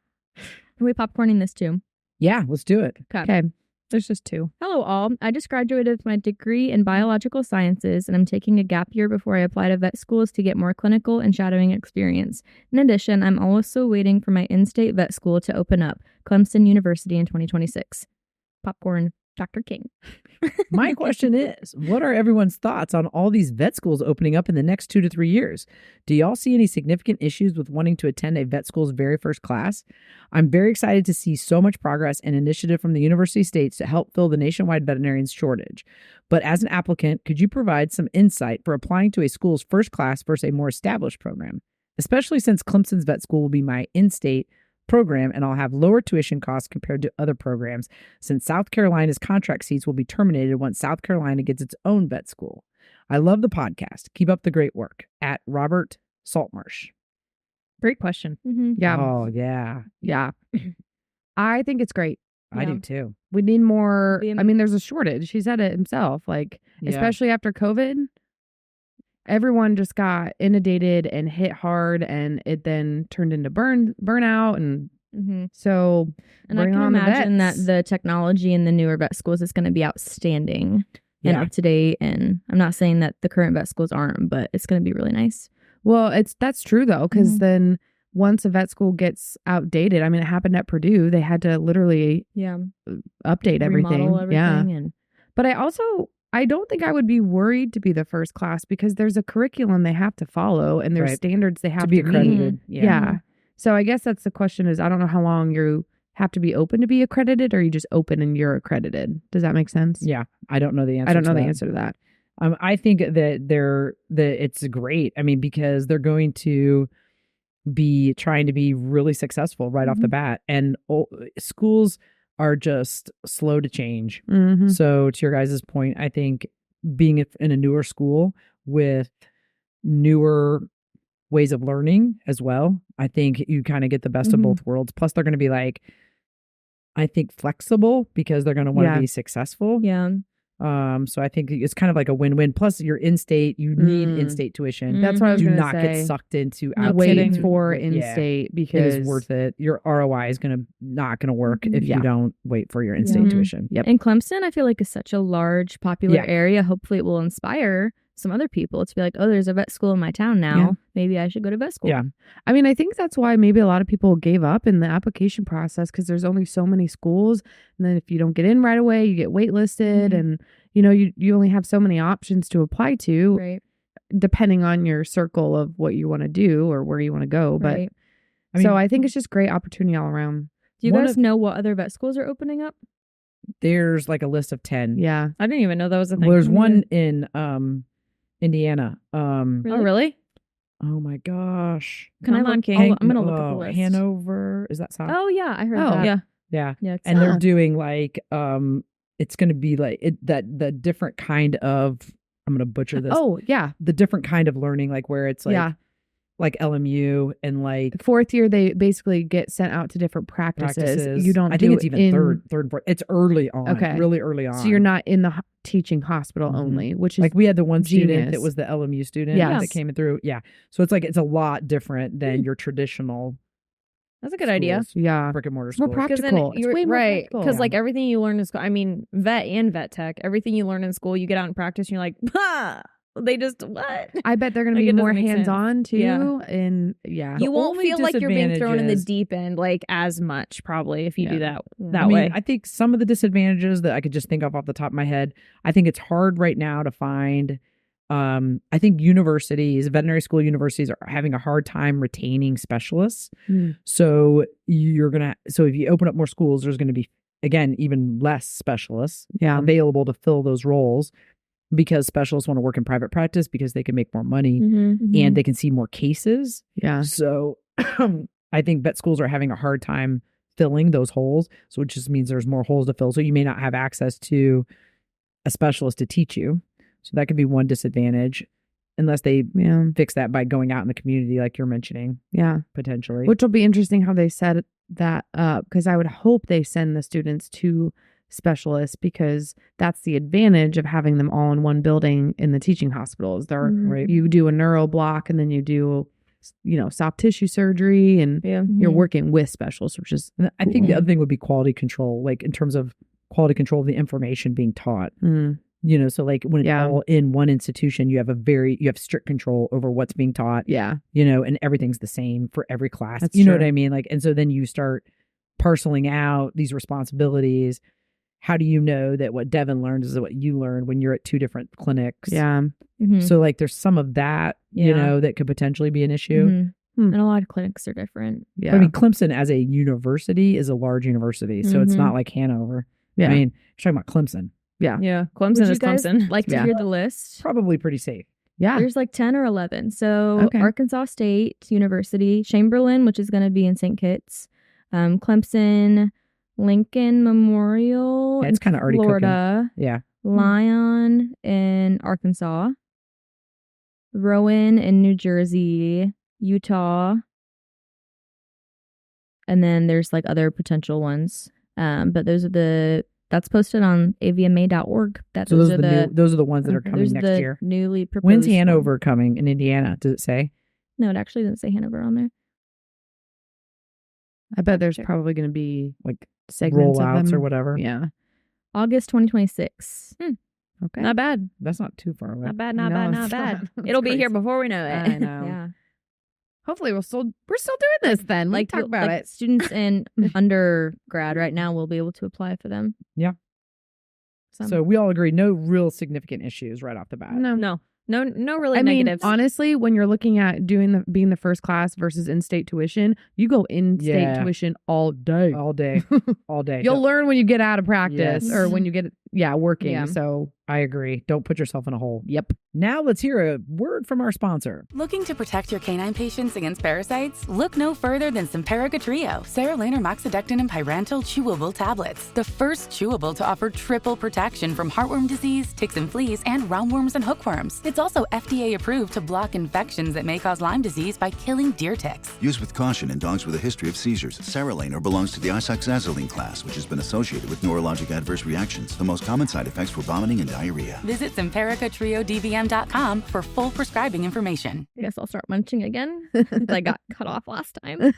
we popcorning this too? Yeah, let's do it. Okay. There's just 2. Hello, all. I just graduated with my degree in biological sciences, and I'm taking a gap year before I apply to vet schools to get more clinical and shadowing experience. In addition, I'm also waiting for my in-state vet school to open up, Clemson University in 2026. Popcorn, Dr. King. My question is, what are everyone's thoughts on all these vet schools opening up in the next 2 to 3 years? Do y'all see any significant issues with wanting to attend a vet school's very first class? I'm very excited to see so much progress and initiative from the University States to help fill the nationwide veterinarians shortage. But as an applicant, could you provide some insight for applying to a school's first class versus a more established program? Especially since Clemson's vet school will be my in-state program and I'll have lower tuition costs compared to other programs since South Carolina's contract seats will be terminated once South Carolina gets its own vet school. I love the podcast. Keep up the great work. At Robert Saltmarsh. Great question. Mm-hmm. Yeah. Oh, yeah. Yeah. I think it's great. I do too. We need more. I mean, there's a shortage. He said it himself. Like, especially after COVID, everyone just got inundated and hit hard, and it then turned into burnout. And so, and I can imagine that the technology in the newer vet schools is going to be outstanding and up to date. And I'm not saying that the current vet schools aren't, but it's going to be really nice. Well, that's true though, because then once a vet school gets outdated, I mean, it happened at Purdue. They had to literally update everything. But I don't think I would be worried to be the first class because there's a curriculum they have to follow and there's standards they have to be accredited. Yeah. So I guess that's the question is, I don't know how long you have to be open to be accredited or you just open and you're accredited. Does that make sense? Yeah. I don't know the answer. I don't know the answer to that. I think that it's great. I mean, because they're going to be trying to be really successful right off the bat. And schools are just slow to change. So to your guys' point, I think being in a newer school with newer ways of learning as well, I think you kind of get the best of both worlds. Plus they're going to be like, I think flexible because they're going to want to be successful. Yeah. So I think it's kind of like a win-win. Plus, you're in-state. You need in-state tuition. That's what I was going to say. Do not get sucked into waiting for in-state because it is worth it. Your ROI is not going to work if you don't wait for your in-state tuition. Yep. And Clemson, I feel like is such a large, popular area. Hopefully, it will inspire some other people to be like, oh, there's a vet school in my town now. Yeah. Maybe I should go to vet school. Yeah. I mean, I think that's why maybe a lot of people gave up in the application process because there's only so many schools. And then if you don't get in right away, you get waitlisted and, you only have so many options to apply to depending on your circle of what you want to do or where you want to go. But I think it's just great opportunity all around. Do you guys know what other vet schools are opening up? There's like a list of 10. Yeah. I didn't even know that was a thing. Well, there's one in Indiana. Really? Oh, really? Oh my gosh. I'm going to look at the list. Hanover. Is that south? Oh yeah, I heard that. Yeah. And they're doing like it's going to be like the different kind of, I'm going to butcher this. Oh, yeah. The different kind of learning, like where it's like LMU and like fourth year, they basically get sent out to different practices. You don't. I think it's even third and fourth. It's early on. Okay, really early on. So you're not in the teaching hospital only, which is like we had the one student that was the LMU student that came through. Yeah, so it's like it's a lot different than your traditional. That's a good idea. Yeah, brick and mortar school. More practical. It's way more practical. Because like everything you learn in school, I mean, vet and vet tech, everything you learn in school, you get out in practice, and you're like, ha. They just what? I bet they're going to be more hands-on too. Yeah. And you won't feel like you're being thrown in the deep end like as much probably if you do that way. I think some of the disadvantages that I could just think of off the top of my head, I think it's hard right now to find. I think veterinary school universities are having a hard time retaining specialists. So if you open up more schools, there's going to be again, even less specialists Yeah. available to fill those roles because specialists want to work in private practice because they can make more money and they can see more cases. Yeah. So I think vet schools are having a hard time filling those holes. So it just means there's more holes to fill. So you may not have access to a specialist to teach you. So that could be one disadvantage unless they fix that by going out in the community like you're mentioning. Yeah. Potentially. Which will be interesting how they set that up, because I would hope they send the students to specialists, because that's the advantage of having them all in one building in the teaching hospitals. They're Right. you do a neuro block and then you do, soft tissue surgery, and you're working with specialists, which is I think the other thing would be quality control, like in terms of quality control of the information being taught. So like when it's all in one institution, you have strict control over what's being taught. And everything's the same for every class. That's know true. what I mean? Like, and so then you start parceling out these responsibilities. How do you know that what Devyn learned is what you learned when you're at two different clinics? So like there's some of that, that could potentially be an issue. And a lot of clinics are different. But I mean, Clemson as a university is a large university, so it's not like Hanover. I mean, you're talking about Clemson. Yeah. Clemson Would you is guys Clemson. like to hear the list? Probably pretty safe. There's like 10 or 11. So Arkansas State University, Chamberlain, which is going to be in St. Kitts, Clemson, Lincoln Memorial It's kind of already Florida, cooking. Lyon in Arkansas, Rowan in New Jersey, Utah, and then there's like other potential ones. But that's posted on avma.org. Those are the ones that are coming next year. Newly proposed. When's Hanover coming in Indiana? Does it say? No, it actually doesn't say Hanover on there. I bet there's probably going to be like segments rollouts of them or whatever. Yeah. August 2026. Okay. Not bad. That's not too far away. Not bad. It'll be here before we know it. I know. Yeah. Hopefully we're still doing this then. Like talk about it. Students in undergrad right now will be able to apply for them. Yeah. So we all agree, no real significant issues right off the bat. No, really I negatives. mean, honestly, when you're looking at being the first class versus in-state tuition, you go in-state tuition all day. All day. All day. You'll learn when you get out of practice Yes. or when you get working. Yeah. So I agree. Don't put yourself in a hole. Yep. Now let's hear a word from our sponsor. Looking to protect your canine patients against parasites? Look no further than Simparica Trio, Serolaner Moxidectin and Pyrantel chewable tablets. The first chewable to offer triple protection from heartworm disease, ticks and fleas, and roundworms and hookworms. It's also FDA approved to block infections that may cause Lyme disease by killing deer ticks. Use with caution in dogs with a history of seizures. Serolaner belongs to the isoxazoline class, which has been associated with neurologic adverse reactions. The most common side effects were vomiting and diarrhea. Visit SimparicatRioDVM.com for full prescribing information. I guess I'll start munching again. I got cut off last time.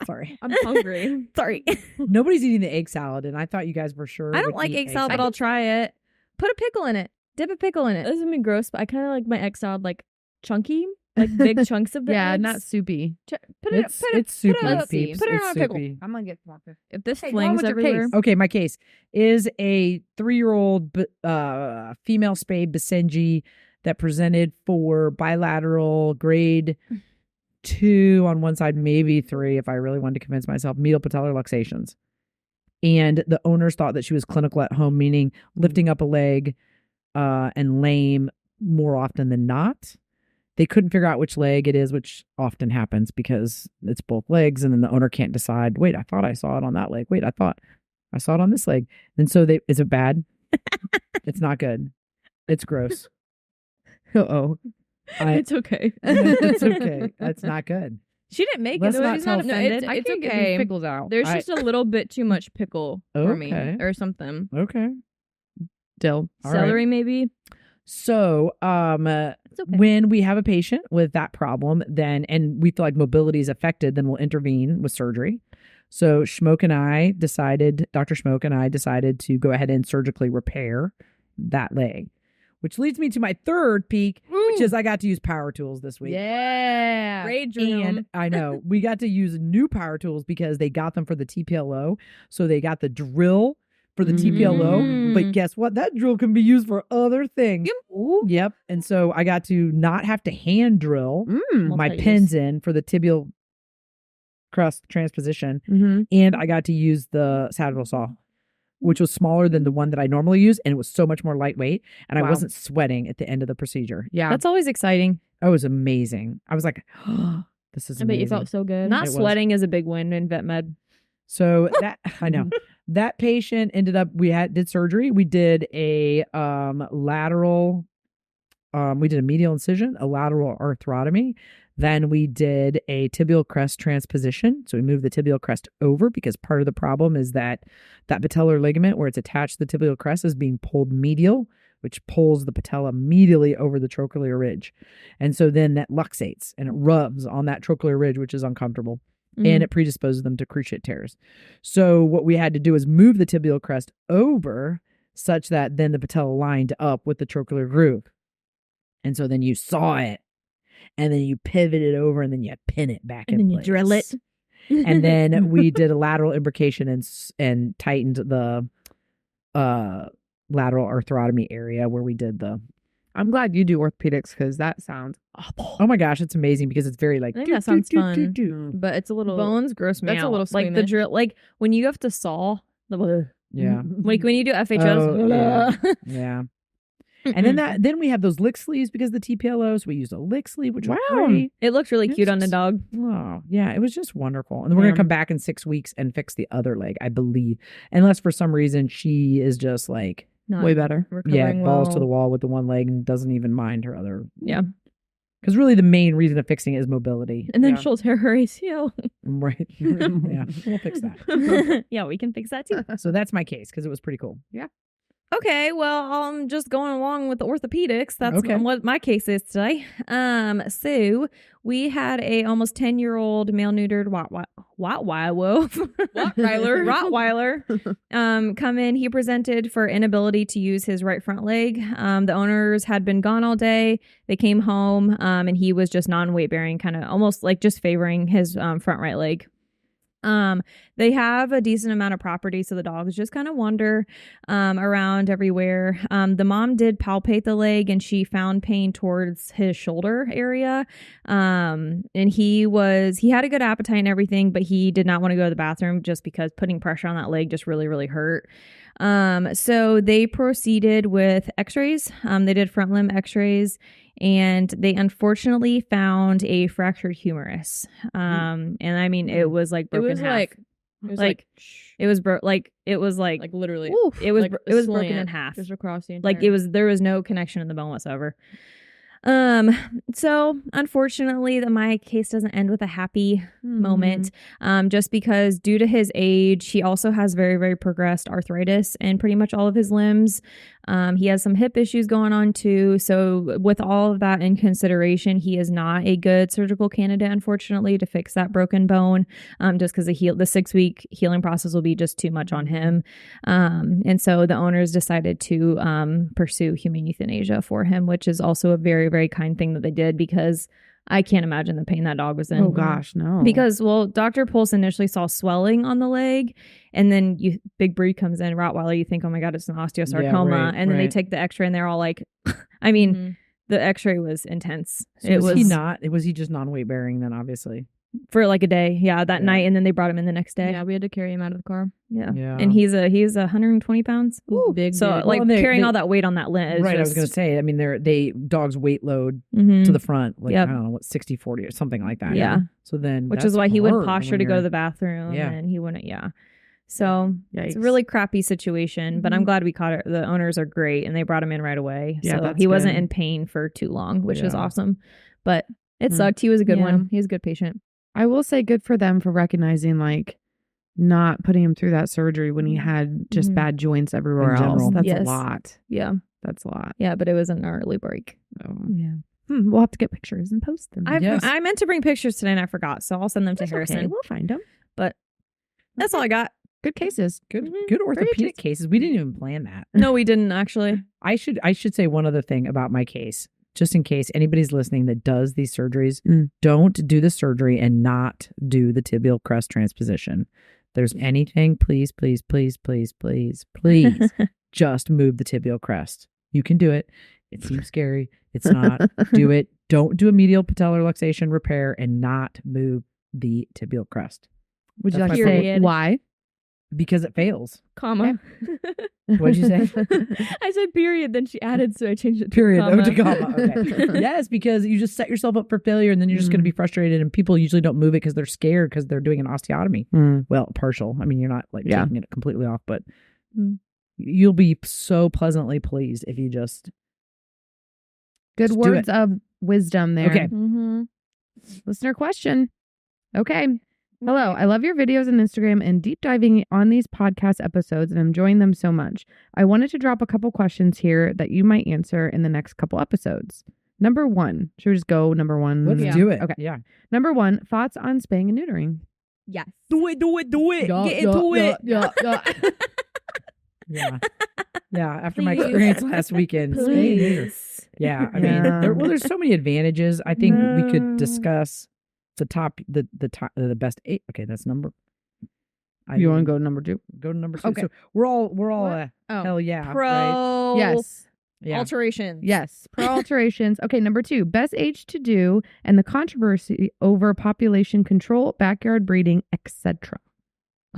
Sorry. I'm hungry. Sorry. Nobody's eating the egg salad, and I thought you guys for sure I don't would like eat egg salad, but I'll try it. Put a pickle in it. Dip a pickle in it. This is gonna be gross, but I kind of like my egg salad like chunky, like big chunks of the eggs. not soupy. It's soupy. peeps. put it It's on a pickle. soupy. I'm gonna get some. If this Hey, go on flings with your everywhere. case. Okay, my case is a 3-year-old female Spay Basenji that presented for bilateral grade 2 on one side, maybe 3 if I really wanted to convince myself, medial patellar luxations. And the owners thought that she was clinical at home, meaning lifting up a leg and lame more often than not. They couldn't figure out which leg it is, which often happens because it's both legs. And then the owner can't decide, wait, I thought I saw it on that leg. Wait, I thought I saw it on this leg. And so is it bad? It's not good. It's gross. Uh-oh. It's okay. It's okay. That's not good. She didn't make Let's it. not She's tell not us. offended. I It's can't get okay. these pickles out. There's just a little bit too much pickle for me Okay. or something. Okay. Still. All right. Celery maybe. So, It's okay. when we have a patient with that problem, and we feel like mobility is affected, then we'll intervene with surgery. So Dr. Schmoke and I decided to go ahead and surgically repair that leg, which leads me to my third peak, which is I got to use power tools this week. Yeah. Rage And room. I know we got to use new power tools because they got them for the TPLO. So they got the drill for the TPLO. But guess what? That drill can be used for other things. Yep. And so I got to not have to hand drill my Multi-use. pins in for the tibial crust transposition. Mm-hmm. And I got to use the saddle saw which was smaller than the one that I normally use, and it was so much more lightweight, and I Wow. wasn't sweating at the end of the procedure. Yeah. That's always exciting. It was amazing. I was like, oh, this is I bet amazing. you felt so good. Not It was. sweating is a big win in vet med. So that I know that patient ended up. Did surgery. We did a lateral. We did a medial incision, a lateral arthrotomy. Then we did a tibial crest transposition. So we moved the tibial crest over because part of the problem is that patellar ligament where it's attached to the tibial crest is being pulled medial, which pulls the patella medially over the trochlear ridge. And so then that luxates and it rubs on that trochlear ridge, which is uncomfortable. And it predisposes them to cruciate tears. So what we had to do is move the tibial crest over such that then the patella lined up with the trochlear groove. And so then you saw it. And then you pivot it over and then you pin it back in place. You drill it. And then we did a lateral imbrication and tightened the lateral arthrotomy area where we did the. I'm glad you do orthopedics because that sounds awful. Oh my gosh, it's amazing because it's very like. I think that sounds fun. do. But it's a little Bones gross me That's a out. little like the squeamish. drill. Like when you have to saw. Yeah. Like when you do FHOs. Oh, yeah. Yeah. And then we have those lick sleeves because of the TPLOs. We used a lick sleeve, which was great. It looked really cute on the dog. Oh, yeah. It was just wonderful. And then we're going to come back in 6 weeks and fix the other leg, I believe. Unless for some reason she is just like, way better. balls to the wall with the one leg and doesn't even mind her other. Yeah. Because really the main reason of fixing it is mobility. And then she'll tear her ACL. Right. Yeah. We'll fix that. Yeah, we can fix that too. So that's my case because it was pretty cool. Yeah. Okay, well, I'm just going along with the orthopedics. That's Okay. what my case is today. So we had a almost 10-year-old male neutered Rottweiler come in. He presented for inability to use his right front leg. The owners had been gone all day. They came home, and he was just non-weight bearing, kind of almost like just favoring his front right leg. They have a decent amount of property, so the dogs just kind of wander around everywhere. The mom did palpate the leg, and she found pain towards his shoulder area. And he had a good appetite and everything, but he did not want to go to the bathroom just because putting pressure on that leg just really, really hurt. So they proceeded with x-rays. They did front limb x-rays, and they unfortunately found a fractured humerus. And I mean, it was like broken half. It was literally, it was broken in half. Just across the entire. Like there was no connection in the bone whatsoever. So unfortunately my case doesn't end with a happy moment, just because due to his age, he also has very, very progressed arthritis in pretty much all of his limbs. He has some hip issues going on too. So with all of that in consideration, he is not a good surgical candidate, unfortunately, to fix that broken bone, just because the 6-week healing process will be just too much on him. And so the owners decided to pursue humane euthanasia for him, which is also a very, very kind thing that they did, because I can't imagine the pain that dog was in. Oh gosh, no. Because, well, Dr. Pulse initially saw swelling on the leg, and then big breed comes in, Rottweiler, you think, oh my God, it's an osteosarcoma. And then they take the x-ray and they're all like, I mean, the x-ray was intense. So was he just non-weight bearing then, obviously? For like a day. Yeah, that night. And then they brought him in the next day. Yeah, we had to carry him out of the car. Yeah. And he's 120 pounds. Ooh, big. So carrying all that weight on that limb. Right. I was going to say, I mean, dogs weight load to the front, like, I don't know, 60-40 or something like that. Yeah. So then, which is why he would posture to go to the bathroom. Yeah. And he wouldn't. Yeah. So it's a really crappy situation, but I'm glad we caught it. The owners are great, and they brought him in right away. Yeah, so he wasn't in pain for too long, which is awesome. But it sucked. He was a good one. He was a good patient. I will say good for them for recognizing, like, not putting him through that surgery when he had just bad joints everywhere In else. general. That's Yes. a lot. Yeah. That's a lot. Yeah, but it was an early break. Yeah. We'll have to get pictures and post them. I meant to bring pictures today and I forgot, so I'll send them to Harrison. Okay, we'll find them. But that's all I got. Good cases. Good orthopedic cases. We didn't even plan that. No, we didn't actually. I should say one other thing about my case, just in case anybody's listening that does these surgeries. Don't do the surgery and not do the tibial crest transposition. If there's anything, please, please, please, please, please, please, just move the tibial crest. You can do it. It seems scary. It's not. Do it. Don't do a medial patellar luxation repair and not move the tibial crest. Would you That's like to my say period. why? Because it fails. Comma. What'd you say? I said period, then she added, so I changed it to Period. comma. Oh, to comma. Okay. Yes, because you just set yourself up for failure, and then you're just going to be frustrated. And people usually don't move it because they're scared because they're doing an osteotomy. Well, partial. I mean, you're not like taking it completely off, but you'll be so pleasantly pleased if you just Good do words it. of wisdom there. Okay. Listener question. Okay. Hello. I love your videos on Instagram and deep diving on these podcast episodes, and I'm enjoying them so much. I wanted to drop a couple questions here that you might answer in the next couple episodes. Number 1. Should we just go number 1? let's do it. Okay. Yeah. Number 1, thoughts on spaying and neutering. Yes. Do it. Get into it. Yeah. Yeah. After my experience last weekend. Please. Yeah. I mean, there's so many advantages. I think we could discuss the best 8. Okay, that's number. You want to go to number 2? Go to number 2. Okay. So we're all hell yeah. Pro Right? Yes. Yeah. alterations. Yes. Pro alterations. Okay, number 2, best age to do and the controversy over population control, backyard breeding, etc.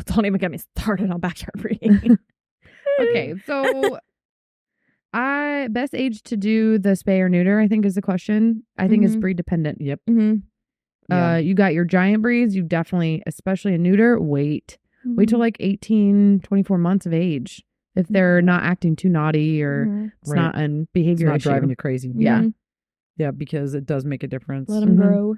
Don't even get me started on backyard breeding. Okay, so best age to do the spay or neuter, I think is the question. I think it's breed dependent. Yep. Mm-hmm. You got your giant breeds, you definitely, especially a neuter, wait till like 18, 24 months of age. If they're not acting too naughty or it's Right. not a behavior It's not issue. driving you crazy. Yeah. Yeah, because it does make a difference. Let them grow.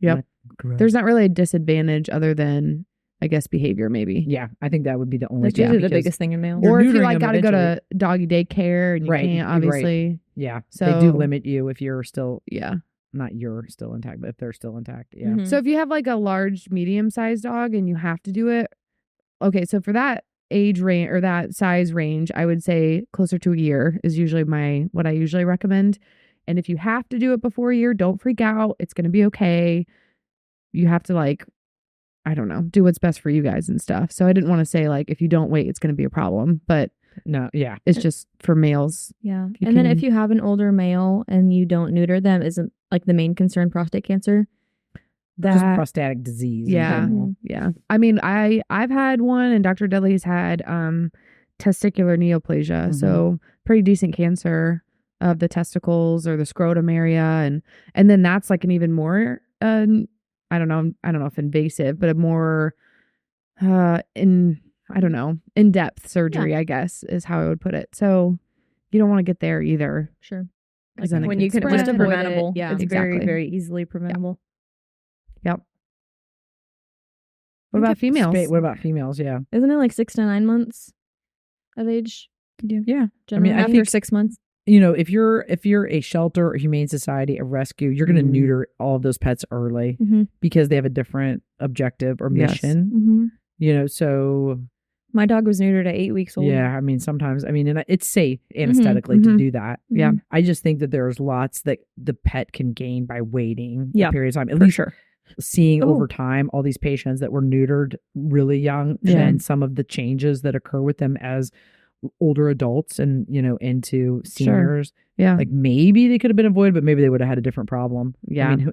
Yep. Grow. There's not really a disadvantage other than, I guess, behavior maybe. Yeah, I think that would be the only That's thing. usually the because- biggest thing in males. You're Or if you neutering like them got to go eventually. to doggy daycare and you Right, can't, right. obviously. Yeah, So they do limit you if you're still, Yeah. not you're still intact, but if they're still intact. Yeah. Mhm. So if you have like a large, medium-sized dog and you have to do it, okay. So for that age range or that size range, I would say closer to a year is usually what I usually recommend. And if you have to do it before a year, don't freak out. It's going to be okay. You have to I don't know, do what's best for you guys and stuff. So I didn't want to say if you don't wait, it's going to be a problem, but No, yeah. it's just for males. Yeah. You And then if can- you have an older male and you don't neuter them, isn't the main concern prostate cancer? Just That prostatic disease. in Yeah. general. Yeah. I mean, I've had one and Dr. Dudley's had testicular neoplasia. So pretty decent cancer of the testicles or the scrotum area. And then that's an even more, I don't know if invasive, but a more, in-depth surgery, I guess is how I would put it. So you don't want to get there either. Sure. 'Cause then it When can you can spread. just Avoid it. preventable. Yeah, It's exactly. very, very easily preventable. Yep. What about females? What about females? Yeah. Isn't it 6 to 9 months of age? Yeah. Generally, I after think- 6 months. If you're a shelter or humane society, a rescue, you're going to Mhm. neuter all of those pets early Mm-hmm. because they have a different objective or Yes. mission. Mm-hmm. So My dog was neutered at 8 weeks old. yeah, I mean, sometimes, and it's safe anesthetically to mhm. do that. Yeah. I just think that there's lots that the pet can gain by waiting Yeah, a period of time. At for least sure. seeing Oh. over time all these patients that were neutered really young Yeah. and some of the changes that occur with them as older adults and into seniors. Yeah. Maybe they could have been avoided, but maybe they would have had a different problem. Yeah. I mean,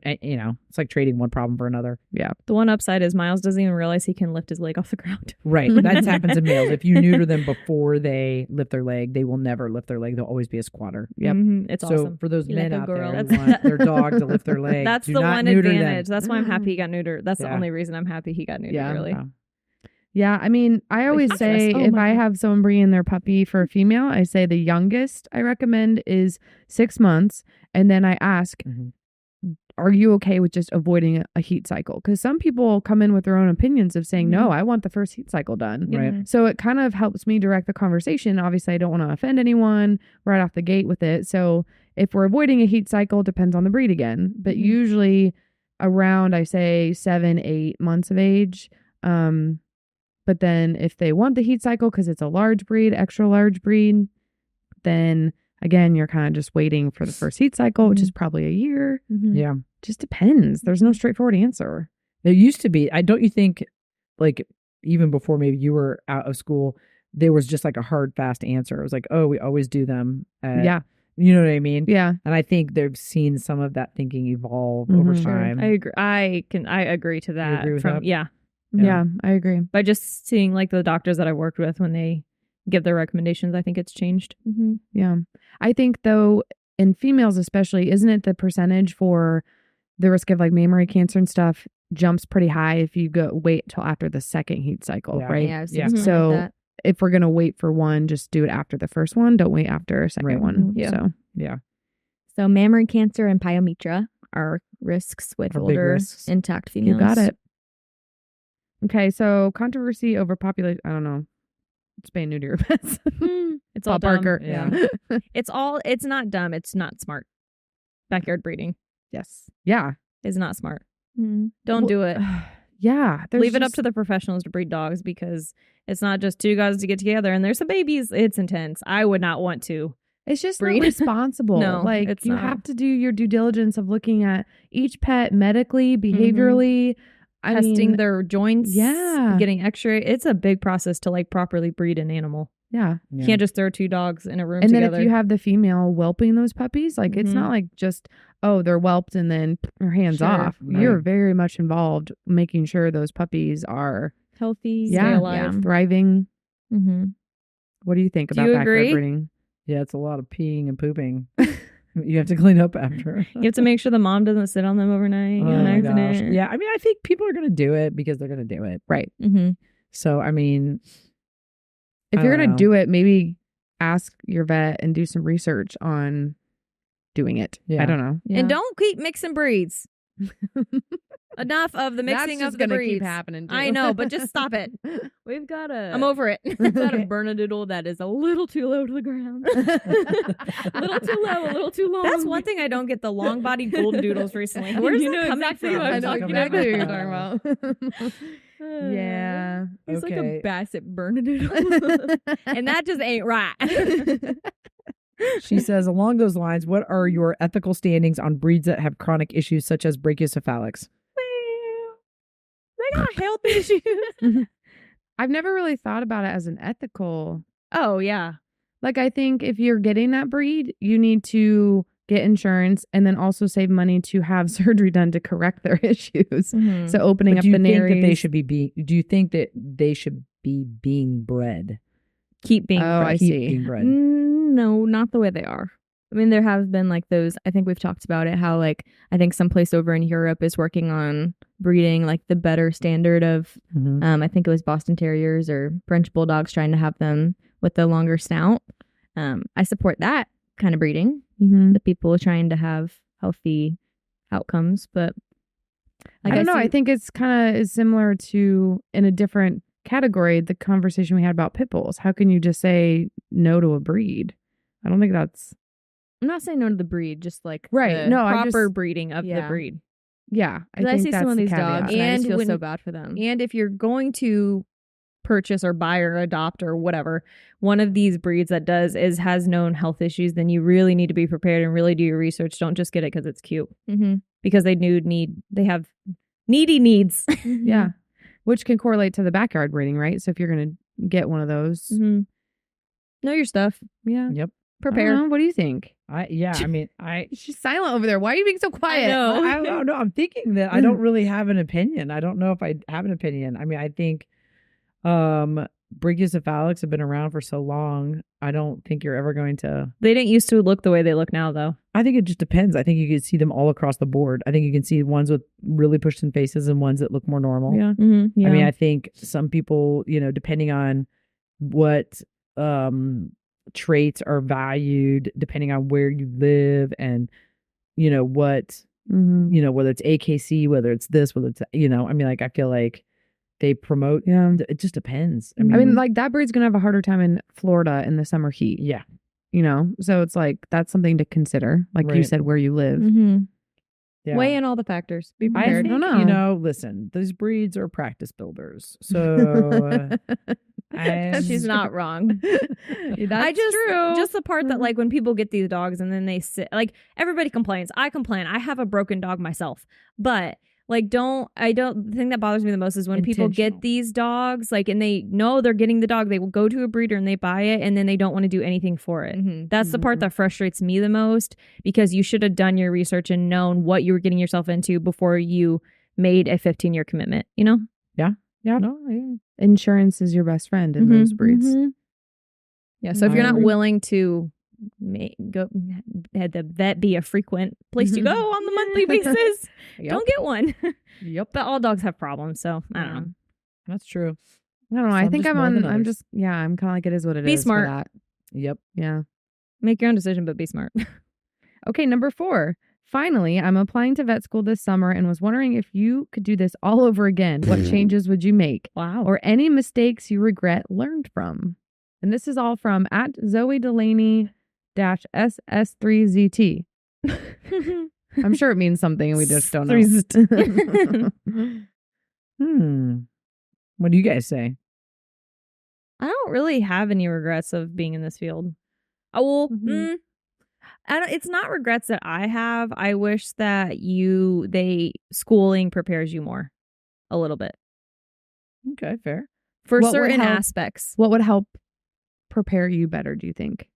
it's like trading one problem for another. The one upside is Miles doesn't even realize he can lift his leg off the ground. Right. That happens in males. If you neuter them before they lift their leg, they will never lift their leg. They'll always be a squatter. Yep. Mhm. It's So awesome. for those You men like a out girl. there who That's- want their dog to lift their leg, That's do the not one neuter them. advantage. That's why I'm happy he got neutered. That's the Yeah. only reason I'm happy he got neutered. Yeah. Really. Yeah. Yeah, I mean, I always he's say just- oh if my I God. have someone bring in their puppy for a female, I say the youngest I recommend is 6 months. And then I ask, Mhm. are you okay with just avoiding a heat cycle? Because some people come in with their own opinions of saying, no, I want the first heat cycle done. Right. So it kind of helps me direct the conversation. Obviously, I don't want to offend anyone right off the gate with it. So if we're avoiding a heat cycle, depends on the breed again. But usually around, I say 7, 8 months of age. But then if they want the heat cycle because it's a large breed, extra large breed, then again, you're kind of just waiting for the first heat cycle, which is probably a year. Mhm. Yeah. Just depends. There's no straightforward answer. There used to be. Don't you think, even before maybe you were out of school, there was just a hard, fast answer. It was oh, we always do them. Yeah. You know what I mean? Yeah. And I think they've seen some of that thinking evolve over Mhm. Sure. time. I agree. I agree to that. agree with from that? Yeah. Yeah, I agree. By just seeing like the doctors that I've worked with when they give their recommendations, I think it's changed. Mm-hmm. Yeah. I think though in females especially, isn't it the percentage for the risk of like mammary cancer and stuff jumps pretty high if you wait till after the second heat cycle, right? Yeah, I've seen Yeah. something So like that. if we're going to wait for one, just do it after the first one. Don't wait after a second Right. one. Yeah. So Yeah. So mammary cancer and pyometra are risks with Are big older risks. intact you females. got it. Okay. So controversy over population. I don't know. Spay and neuter your pets. It's all Paul dumb. Parker. Yeah. It's not dumb. It's not smart. Backyard breeding Yes. Yeah. is not smart. Mm. Don't do it. Yeah. Leave it up to the professionals to breed dogs because it's not just two guys to get together and there's some babies. It's intense. I would not want to. It's just breed. not responsible. No, like it's you not. have to do your due diligence of looking at each pet medically, behaviorally. I Testing mean, their joints. Yeah. Getting x-ray. It's a big process to like properly breed an animal. yeah. You can't just throw two dogs in a room And together. then if you have the female whelping those puppies, like it's Mhm. not like just, oh, they're whelped and then her hands Sure. off. Right. You're very much involved making sure those puppies are healthy, yeah, stay alive. thriving. Mm-hmm. What do you think Do about you backyard agree? breeding? Yeah, it's a lot of peeing and pooping. You have to clean up after. You have to make sure the mom doesn't sit on them overnight. Oh on my accident. gosh. Yeah, I mean, I think people are going to do it because they're going to do it. Right. Mm-hmm. So, I mean, If I you're don't going know. to do it, maybe ask your vet and do some research on doing it. Yeah. I don't know. And don't keep mixing breeds. Enough of the mixing of the breeds. happening. Too. I know, but just stop it. We've got a I'm over it. we've got a Bernedoodle that is a little too low to the ground. a little too low, a little too long. That's one thing I don't get, the long-bodied golden doodles recently. Where's You that know coming exactly from? what I'm I know talking exactly what about. you're talking about. Yeah. He's like Okay. a Basset Bernedoodle. And that just ain't right. She says, along those lines, what are your ethical standings on breeds that have chronic issues such as Brachycephalics? They got health issues. I've never really thought about it as an ethical. Oh, yeah. Like, I think if you're getting that breed, you need to get insurance and then also save money to have surgery done to correct their issues. Mm-hmm. So opening But up do you the think that nares. they should be do you think that they should be being bred? Keep being Oh, I fresh. Keep see. being bred. No, not the way they are. I mean, there have been like those, I think we've talked about it, how like, I think someplace over in Europe is working on breeding like the better standard of, Mhm. I think it was Boston Terriers or French Bulldogs, trying to have them with the longer snout. I support that kind of breeding. Mhm. The people trying to have healthy outcomes, but I don't know. I see- think it's kind of is similar to, in a different category, the conversation we had about pit bulls. How can you just say no to a breed? I don't think that's I'm not saying no to the breed, just like Right. the No, I Proper just breeding of the Yeah. breed. yeah. I 'cause I think see that's some of the these caveat. dogs and I just And feel when- so bad for them. And if you're going to purchase or buy or adopt or whatever, one of these breeds that has known health issues, then you really need to be prepared and really do your research. Don't just get it because it's cute. Mm-hmm. Because they have needy needs. Yeah. Which can correlate to the backyard breeding, right? So if you're going to get one of those, Mm-hmm. Know your stuff. yeah. Yep. Prepare. What do you think? She's silent over there. Why are you being so quiet? know. I don't know. I'm thinking that I don't really have an opinion. I don't know if I have an opinion. I mean, I think Brachycephalics have been around for so long. I don't think you're ever going to. They didn't used to look the way they look now, though. I think it just depends. I think you can see them all across the board. I think you can see ones with really pushed in faces and ones that look more normal. Yeah. Mm-hmm. I mean, I think some people, depending on what traits are valued, depending on where you live and, what, Mhm. whether it's AKC, whether it's this, whether it's, I mean, like, I feel like they promote, Yeah. it just depends. I mean, like that breed's going to have a harder time in Florida in the summer heat, yeah. So it's like, that's something to consider. Like you Right. said, where you live. Mm-hmm. Yeah. Weigh in all the factors. Be I prepared. think, don't know. listen, these breeds are practice builders. So She's not wrong. That's true. Just the part that like when people get these dogs and then they sit, like everybody complains. I complain. I have a broken dog myself, but like the thing that bothers me the most is when people Intentional. get these dogs like and they know they're getting the dog, they will go to a breeder and they buy it and then they don't want to do anything for it. Mm-hmm. That's the part that frustrates me the most because you should have done your research and known what you were getting yourself into before you made a 15-year commitment, Yeah. No, yeah. Insurance is your best friend in those breeds. Yeah. So if you're not agree. willing to had the vet be a frequent place to go on the monthly basis, don't get one. Yep. But all dogs have problems, so I don't know. That's true. I don't know. I Some think just I'm more than on. I'm others. just. Yeah. I'm kind of like it is what it is. Be for smart. that. Yep. Yeah. Make your own decision, but be smart. Okay. Number 4. Finally, I'm applying to vet school this summer and was wondering if you could do this all over again. What changes would you make? Wow. Or any mistakes you regret learned from? And this is all from at Zoe Delaney SS3ZT. I'm sure it means something and we just don't know. What do you guys say? I don't really have any regrets of being in this field. Oh, well, it's not regrets that I have. I wish that schooling prepares you more a little bit Okay, fair. for What would certain help? aspects. What would help prepare you better, do you think?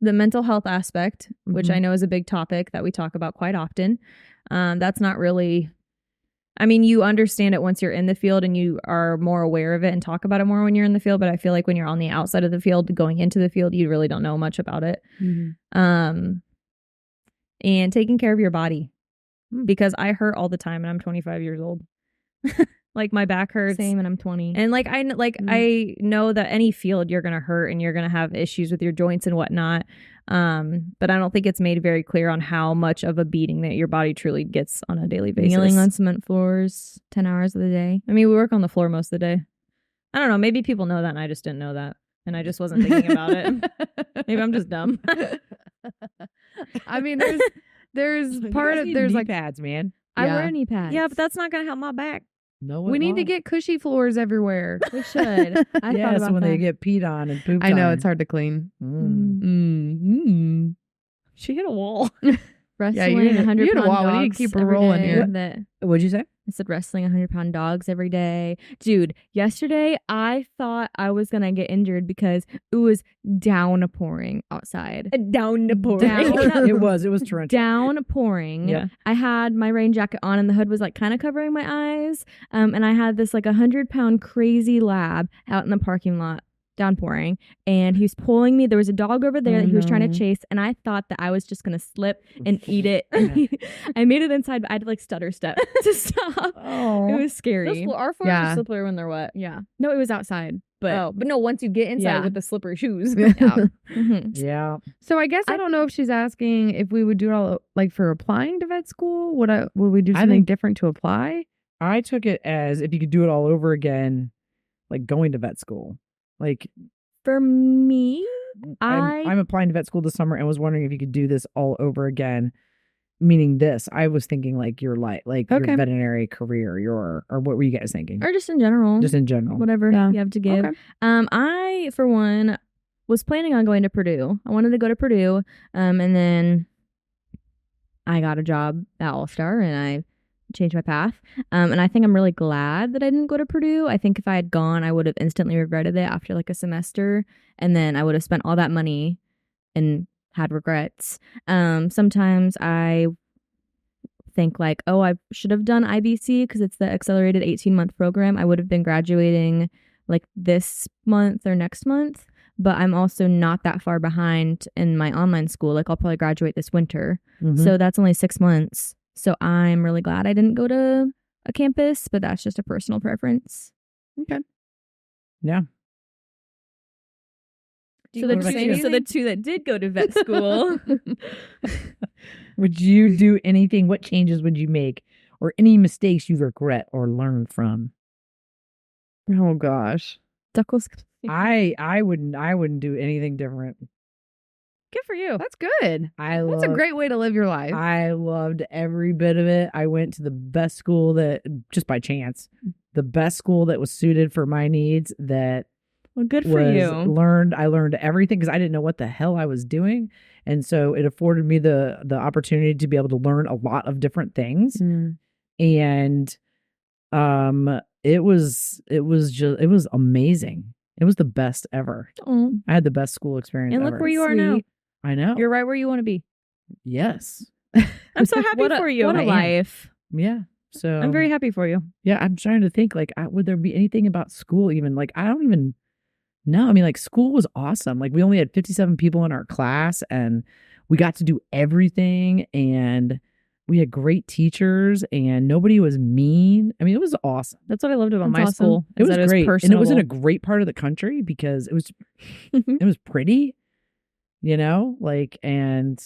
The mental health aspect, which Mhm. I know is a big topic that we talk about quite often. That's not really, I mean, you understand it once you're in the field and you are more aware of it and talk about it more when you're in the field. But I feel like when you're on the outside of the field, going into the field, you really don't know much about it. And taking care of your body, because I hurt all the time and I'm 25 years old. Like my back hurts. Same, and I'm 20. And I know that any field you're going to hurt and you're going to have issues with your joints and whatnot. But I don't think it's made very clear on how much of a beating that your body truly gets on a daily basis. Kneeling on cement floors 10 hours of the day. I mean, we work on the floor most of the day. I don't know. Maybe people know that and I just didn't know that. And I just wasn't thinking about it. Maybe I'm just dumb. I mean, there's part of, there's like, pads, man. I Yeah. wear knee pads. Yeah, but that's not going to help my back. No, we need to get cushy floors everywhere. We should. I thought Yes, about when that. they get peed on and pooped I know on. it's hard to clean. She hit a wall. Wrestling you hit 100 a pound wall. dogs. We need to keep her every rolling day. here. That What'd you say? I said wrestling 100-pound dogs every day. Dude, yesterday I thought I was going to get injured because it was downpouring outside. Down- It was torrential. Downpouring. Yeah. I had my rain jacket on and the hood was like kind of covering my eyes. And I had this like 100-pound crazy lab out in the parking lot. Downpouring, and he was pulling me. There was a dog over there that he was trying to chase, and I thought that I was just gonna slip and eat it. I made it inside, but I had to like stutter step to stop. Oh. It was scary. Our floors Yeah. are slippery when they're wet. Yeah, no, it was outside, but But no, once you get inside Yeah. with the slippery shoes. Yeah. So I guess I don't know if she's asking if we would do it all like for applying to vet school. Would we do I something think- different to apply? I took it as if you could do it all over again, like going to vet school. Like for me, I'm applying to vet school this summer and was wondering if you could do this all over again. Meaning this, I was thinking like your Okay. your veterinary career, or what were you guys thinking? or just in general, Just in general. whatever Yeah. you have to give. Okay. I, for one, was planning on going to Purdue. I wanted to go to Purdue, and then I got a job at All Star, and I changed my path. And I think I'm really glad that I didn't go to Purdue. I think if I had gone, I would have instantly regretted it after like a semester, and then I would have spent all that money and had regrets. Sometimes I think like, oh, I should have done IBC because it's the accelerated 18-month program. I would have been graduating like this month or next month, but I'm also not that far behind in my online school. Like I'll probably graduate this winter. Mhm. So that's only 6 months. So I'm really glad I didn't go to a campus, but that's just a personal preference. Yeah. So What about you? the two that did go to vet school. Would you do anything? What changes would you make, or any mistakes you regret or learn from? Oh gosh. Duckwall's I wouldn't do anything different. Good for you. That's good. That's a great way to live your life. I loved every bit of it. I went to the best school that, just by chance, the best school that was suited for my needs. That Well, good for was you. I learned everything because I didn't know what the hell I was doing, and so it afforded me the opportunity to be able to learn a lot of different things. Mm. And it was amazing. It was the best ever. Oh, I had the best school experience And ever. look where you are now. Sweet. I know. You're right where you want to be. Yes. I'm so happy for you. What a I am. life. Yeah. So I'm very happy for you. Yeah, I'm trying to think, like, would there be anything about school even? Like, I don't even know. I mean, like, school was awesome. Like, we only had 57 people in our class, and we got to do everything, and we had great teachers, and nobody was mean. I mean, it was awesome. That's what I loved about That's my awesome. school. It was great. And it was in a personable. great part of the country because it was it was pretty, like, and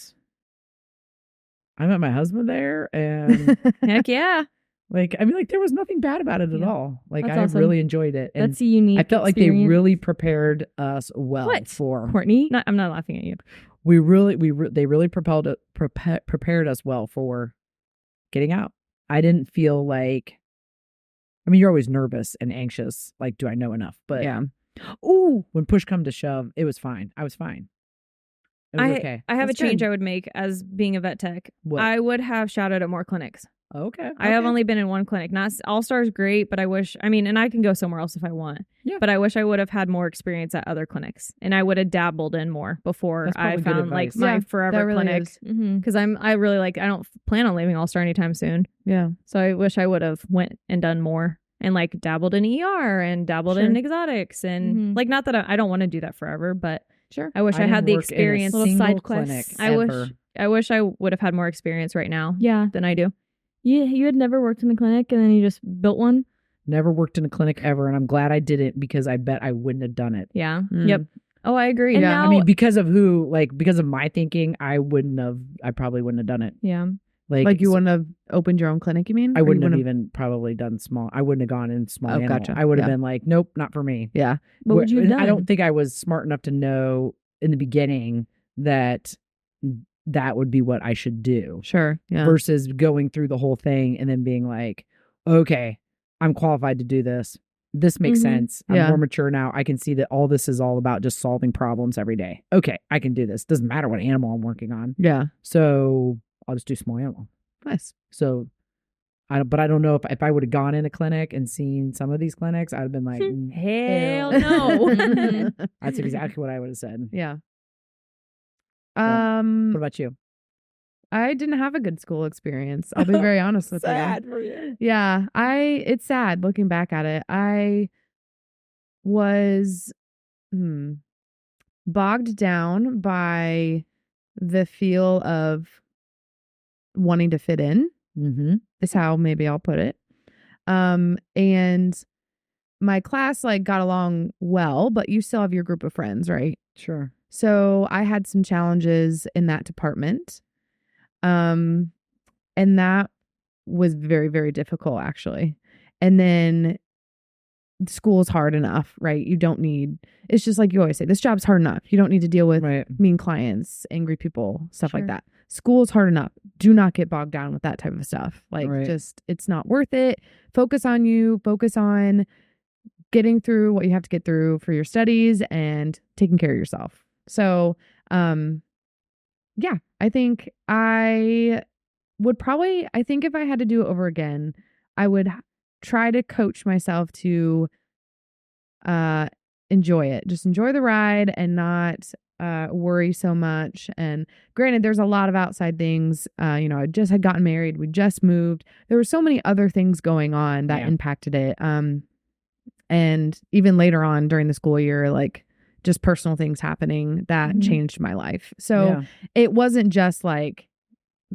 I met my husband there, and Heck yeah. like, I mean, like, there was nothing bad about it at Yeah. all. Like, That's I awesome. really enjoyed it. And That's a unique I felt like they experience. really prepared us well What? for. Courtney. I'm not laughing at you. They really prepared us well for getting out. I didn't feel like, I mean, you're always nervous and anxious. Like, do I know enough? But Yeah. when push come to shove, it was fine. I was fine. It was okay. I have That's a change good. I would make as being a vet tech. What? I would have shouted at more clinics. Okay. I have only been in one clinic. Not All Star's great, but and I can go somewhere else if I want. Yeah. But I wish I would have had more experience at other clinics, and I would have dabbled in more before That's I probably good found like advice. my Yeah, forever that really clinic. is. Mm-hmm. Because I really I don't plan on leaving All Star anytime soon. Yeah. So I wish I would have went and done more and like dabbled in ER and dabbled in exotics and Mhm. like, not that I don't want to do that forever, but Sure. I wish I, had didn't the work in a experience. Little single side clinic quests. ever. I wish I would have had more experience right now Yeah. than I do. You had never worked in a clinic and then you just built one. Never worked in a clinic ever, and I'm glad I didn't because I bet I wouldn't have done it. Yeah. Mm. Yep. Oh, I agree. And Yeah, now, I mean, because of my thinking, I probably wouldn't have done it. Yeah. Like you wouldn't have opened your own clinic, you mean? I Or you wouldn't have even probably done small. I wouldn't have gone in small Oh, animal. gotcha. I would have Yeah. been like, nope, not for me. Yeah. what would you have done? I don't think I was smart enough to know in the beginning that would be what I should do Sure. Yeah. versus going through the whole thing and then being like, okay, I'm qualified to do this. This makes Mhm. sense. I'm Yeah. more mature now. I can see that all this is all about just solving problems every day. Okay, I can do this. Doesn't matter what animal I'm working on. Yeah. So I'll just do small animal. Nice. So but I don't know if I would have gone in a clinic and seen some of these clinics, I'd have been like, Hell ew. no. That's exactly what I would have said. Yeah. What about you? I didn't have a good school experience. I'll be very honest with you. for you. Yeah, it's sad looking back at it. I was bogged down by the feel of wanting to fit in, Mm-hmm. is how maybe I'll put it. And my class like got along well, but you still have your group of friends, right? Sure. So I had some challenges in that department. And that was very, very difficult actually. And then school is hard enough, right? It's just like you always say, this job's hard enough. You don't need to deal with Right. mean clients, angry people, stuff like Sure. that. School is hard enough. Do not get bogged down with that type of stuff. Like Right. just, it's not worth it. Focus on you, focus on getting through what you have to get through for your studies and taking care of yourself. So, yeah, I think I think if I had to do it over again, I would try to coach myself to enjoy it. Just enjoy the ride and not worry so much. And granted, there's a lot of outside things. I just had gotten married. We just moved. There were so many other things going on that Yeah. impacted it. And even later on during the school year, like just personal things happening that Mhm. changed my life. So Yeah. it wasn't just like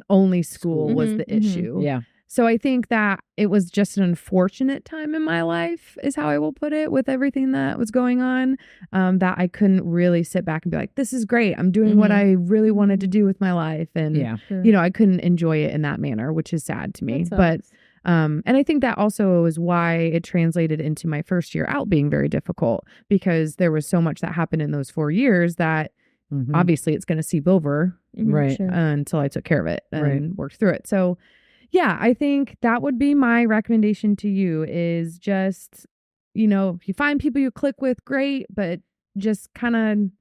only school was Mhm, the mhm. issue. Yeah. So I think that it was just an unfortunate time in my life is how I will put it with everything that was going on, that I couldn't really sit back and be like, this is great. I'm doing what Mhm. I really wanted to do with my life. And, Yeah. I couldn't enjoy it in that manner, which is sad to me. That But, sucks. and I think that also is why it translated into my first year out being very difficult, because there was so much that happened in those 4 years that Mhm. obviously it's going to seep over Right. Sure. until I took care of it and Right. worked through it. So yeah, I think that would be my recommendation to you is just, if you find people you click with, great, but just kind of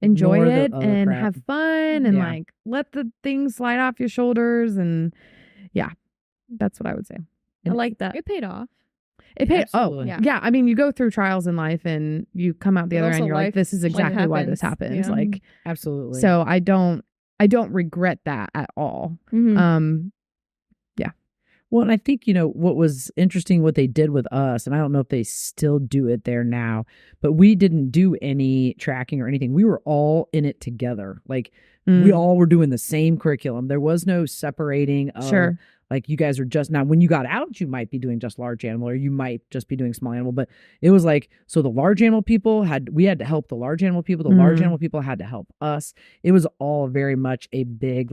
enjoy Ignore the it other and crap. have fun and Yeah. like let the things slide off your shoulders. And yeah, that's what I would say. I like that. It paid off. It paid. Absolutely. Oh, yeah. I mean, you go through trials in life and you come out the But other also end. You're like, life- this is life exactly why this happens. happens. Yeah. Like, Absolutely. so I don't regret that at all. Mhm. Well, and I think, what was interesting, what they did with us, and I don't know if they still do it there now, but we didn't do any tracking or anything. We were all in it together. Like we all were doing the same curriculum. There was no separating of Sure. like you guys are just now when you got out, you might be doing just large animal or you might just be doing small animal. But it was like, so the large animal people we had to help the large animal people. The large animal people had to help us. It was all very much a big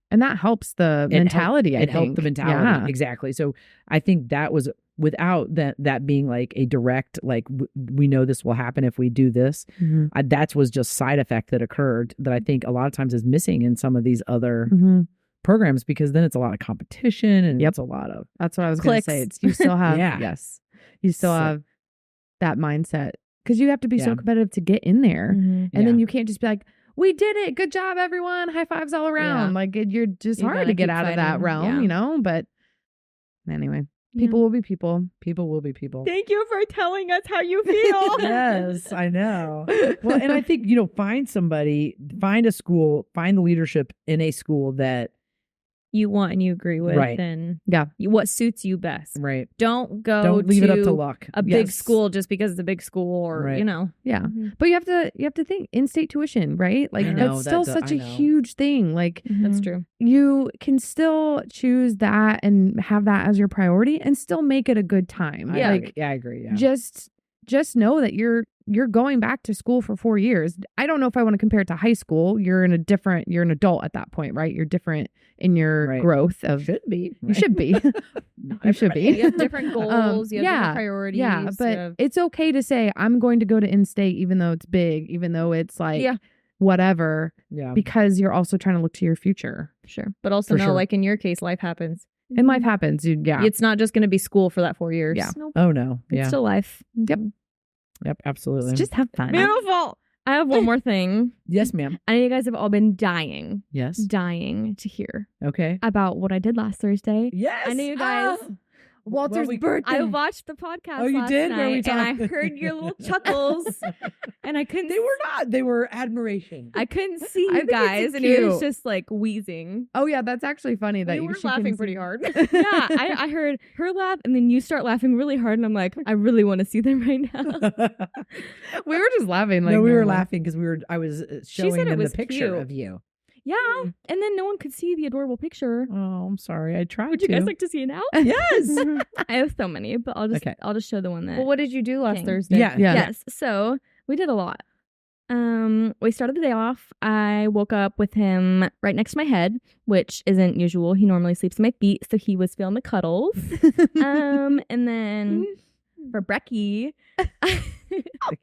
And that helps the mentality, I think. It helped the mentality. Yeah. Exactly. So I think that was without that being like a direct, we know this will happen if we do this. That was just side effect that occurred that I think a lot of times is missing in some of these other programs, because then it's a lot of competition and it's a lot of. That's what I was going to say. It's, you still have, you still have that mindset because you have to be so competitive to get in there. And then you can't just be like, we did it. Good job, everyone. High fives all around. Like you're just hard to get out of that realm, but anyway, people will be people. People will be people. Thank you for telling us how you feel. Yes, I know. Well, and I think, find a school, find the leadership in a school that you want and you agree with, and what suits you best. Right. Don't leave it up to luck. A big school just because it's a big school, or But you have to think in-state tuition, right? Like that's still such a huge thing. Like that's true. You can still choose that and have that as your priority and still make it a good time. I agree. Yeah. Just know that you're going back to school for 4 years. I don't know if I want to compare it to high school. You're an adult at that point, right? You're different in your growth of. Should be. You should be. You should be. You have different goals. You have different priorities. Yeah, but it's okay to say I'm going to go to in-state, even though it's big, even though it's like whatever. Yeah. Because you're also trying to look to your future. Sure, but also like in your case, life happens. And life happens. It's not just going to be school for that 4 years. Yeah. Nope. Oh no. Yeah. It's still life. Yep, absolutely. Just have fun. Beautiful. I have one more thing. Yes, ma'am. I know you guys have all been dying to hear about what I did last Thursday. Yes. I know you guys. Walter's birthday. I watched the podcast. Oh, you last did? night, Where we and I heard your little chuckles, and I couldn't. They were not. They were admiration. I couldn't see you guys, and it was just like wheezing. Oh yeah, that's actually funny that you were laughing pretty hard. Yeah, I heard her laugh, and then you start laughing really hard, and I'm like, I really want to see them right now. We were just laughing. No, we were laughing because I was showing them the picture cute. of you. Yeah, and then no one could see the adorable picture. Oh, I'm sorry. I tried. Would you guys like to see it now? Yes. I have so many, but I'll just show the one that. Well, what did you do last Thursday? Yeah. Yes. So we did a lot. We started the day off. I woke up with him right next to my head, which isn't usual. He normally sleeps at my feet, so he was feeling the cuddles. And then for Brecky.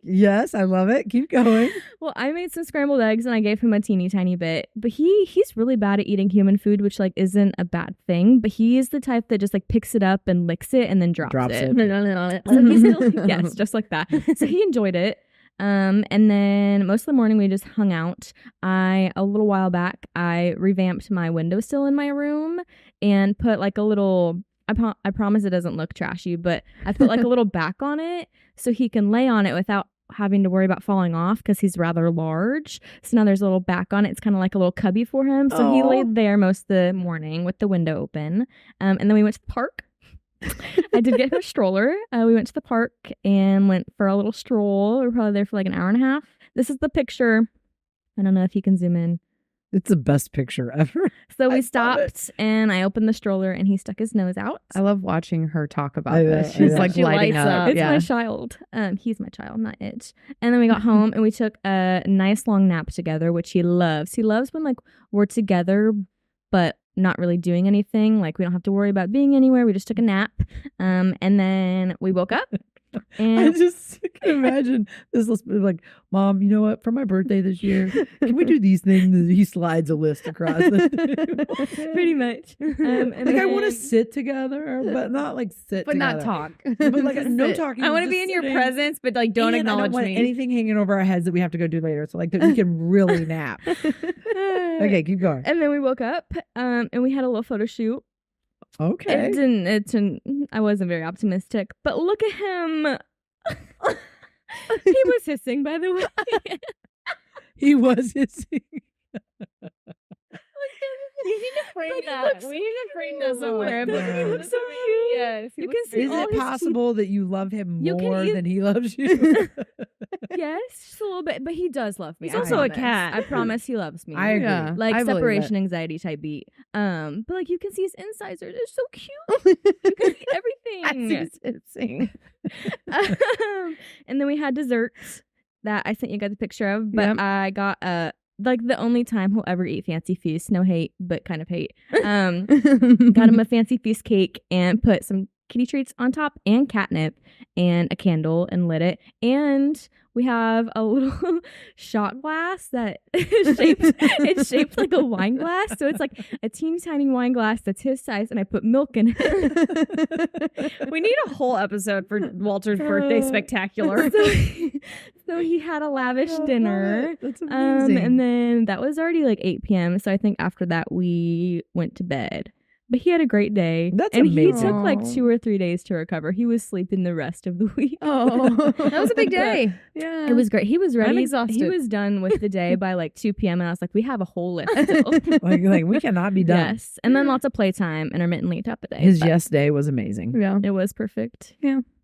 Yes, I love it. Keep going. Well, I made some scrambled eggs and I gave him a teeny tiny bit, but he's really bad at eating human food, which like isn't a bad thing, but he is the type that just like picks it up and licks it and then drops it. So he's still, yes, just like that. So he enjoyed it. And then most of the morning we just hung out. A little while back, I revamped my windowsill in my room and put like a little, I promise it doesn't look trashy, but I put like a little back on it so he can lay on it without having to worry about falling off because he's rather large. So now there's a little back on it. It's kind of like a little cubby for him. So he laid there most of the morning with the window open. And then we went to the park. I did get him a stroller. We went to the park and went for a little stroll. We were probably there for like an hour and a half. This is the picture. I don't know if you can zoom in. It's the best picture ever. So we stopped and I opened the stroller and he stuck his nose out. I love watching her talk about this. She's like lighting up. It's my child. He's my child, not it. And then we got home and we took a nice long nap together, which he loves. He loves when like we're together, but not really doing anything. Like we don't have to worry about being anywhere. We just took a nap. And then we woke up. And I just can imagine this like, Mom, you know what? For my birthday this year, can we do these things? And he slides a list across the pretty much. And like I want to sit together, but not like sit, but together. not talk. But like no talking. I want to be in your presence, but like don't acknowledge I don't want me. anything hanging over our heads that we have to go do later. So like that we can really nap. Okay, keep going. And then we woke up, and we had a little photo shoot. Okay. It didn't. I wasn't very optimistic, but look at him. He was hissing, by the way. He was hissing. You need to frame that. We need to frame that somewhere. But he looks so cute. Yes. You can see Is all it his possible that you love him You can more eat- than he loves you? Yes, just a little bit, but he does love me. He's I also a promise. cat. I promise he loves me. I agree. Yeah. Like I believe separation it. anxiety type beat. But like you can see his incisors. They're so cute. You can see everything. And then we had desserts that I sent you guys a picture of, but Yep. I got like the only time he'll ever eat fancy feast. No hate, but kind of hate. Got him a fancy feast cake and put some kitty treats on top and catnip and a candle and lit it. And we have a little shot glass that is shaped like a wine glass. So it's like a teeny tiny wine glass that's his size, and I put milk in it. We need a whole episode for Walter's birthday spectacular. So he had a lavish dinner. That's amazing. And then that was already like 8 p.m. So I think after that we went to bed. But he had a great day. That's and he amazing. took like 2 or 3 days to recover. He was sleeping the rest of the week. Oh, That was a big day. Yeah. It was great. He was ready. I'm exhausted. He was done with the day by like 2 p.m. And I was like, we have a whole list still. like we cannot be done. Yes. And then lots of playtime, intermittently throughout the day. His but yes day was amazing. Yeah. It was perfect.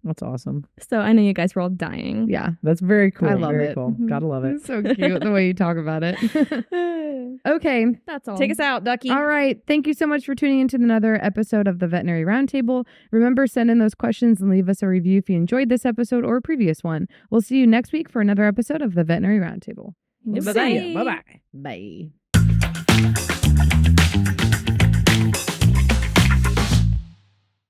That's awesome. So I know you guys were all dying. Yeah. That's very cool. I love very it. cool. Gotta love it. It's so cute the way you talk about it. Okay. That's all. Take us out, Ducky. All right. Thank you so much for tuning into another episode of the Veterinary Roundtable. Remember, send in those questions and leave us a review if you enjoyed this episode or a previous one. We'll see you next week for another episode of the Veterinary Roundtable. We'll Bye-bye. see ya. Bye-bye. Bye.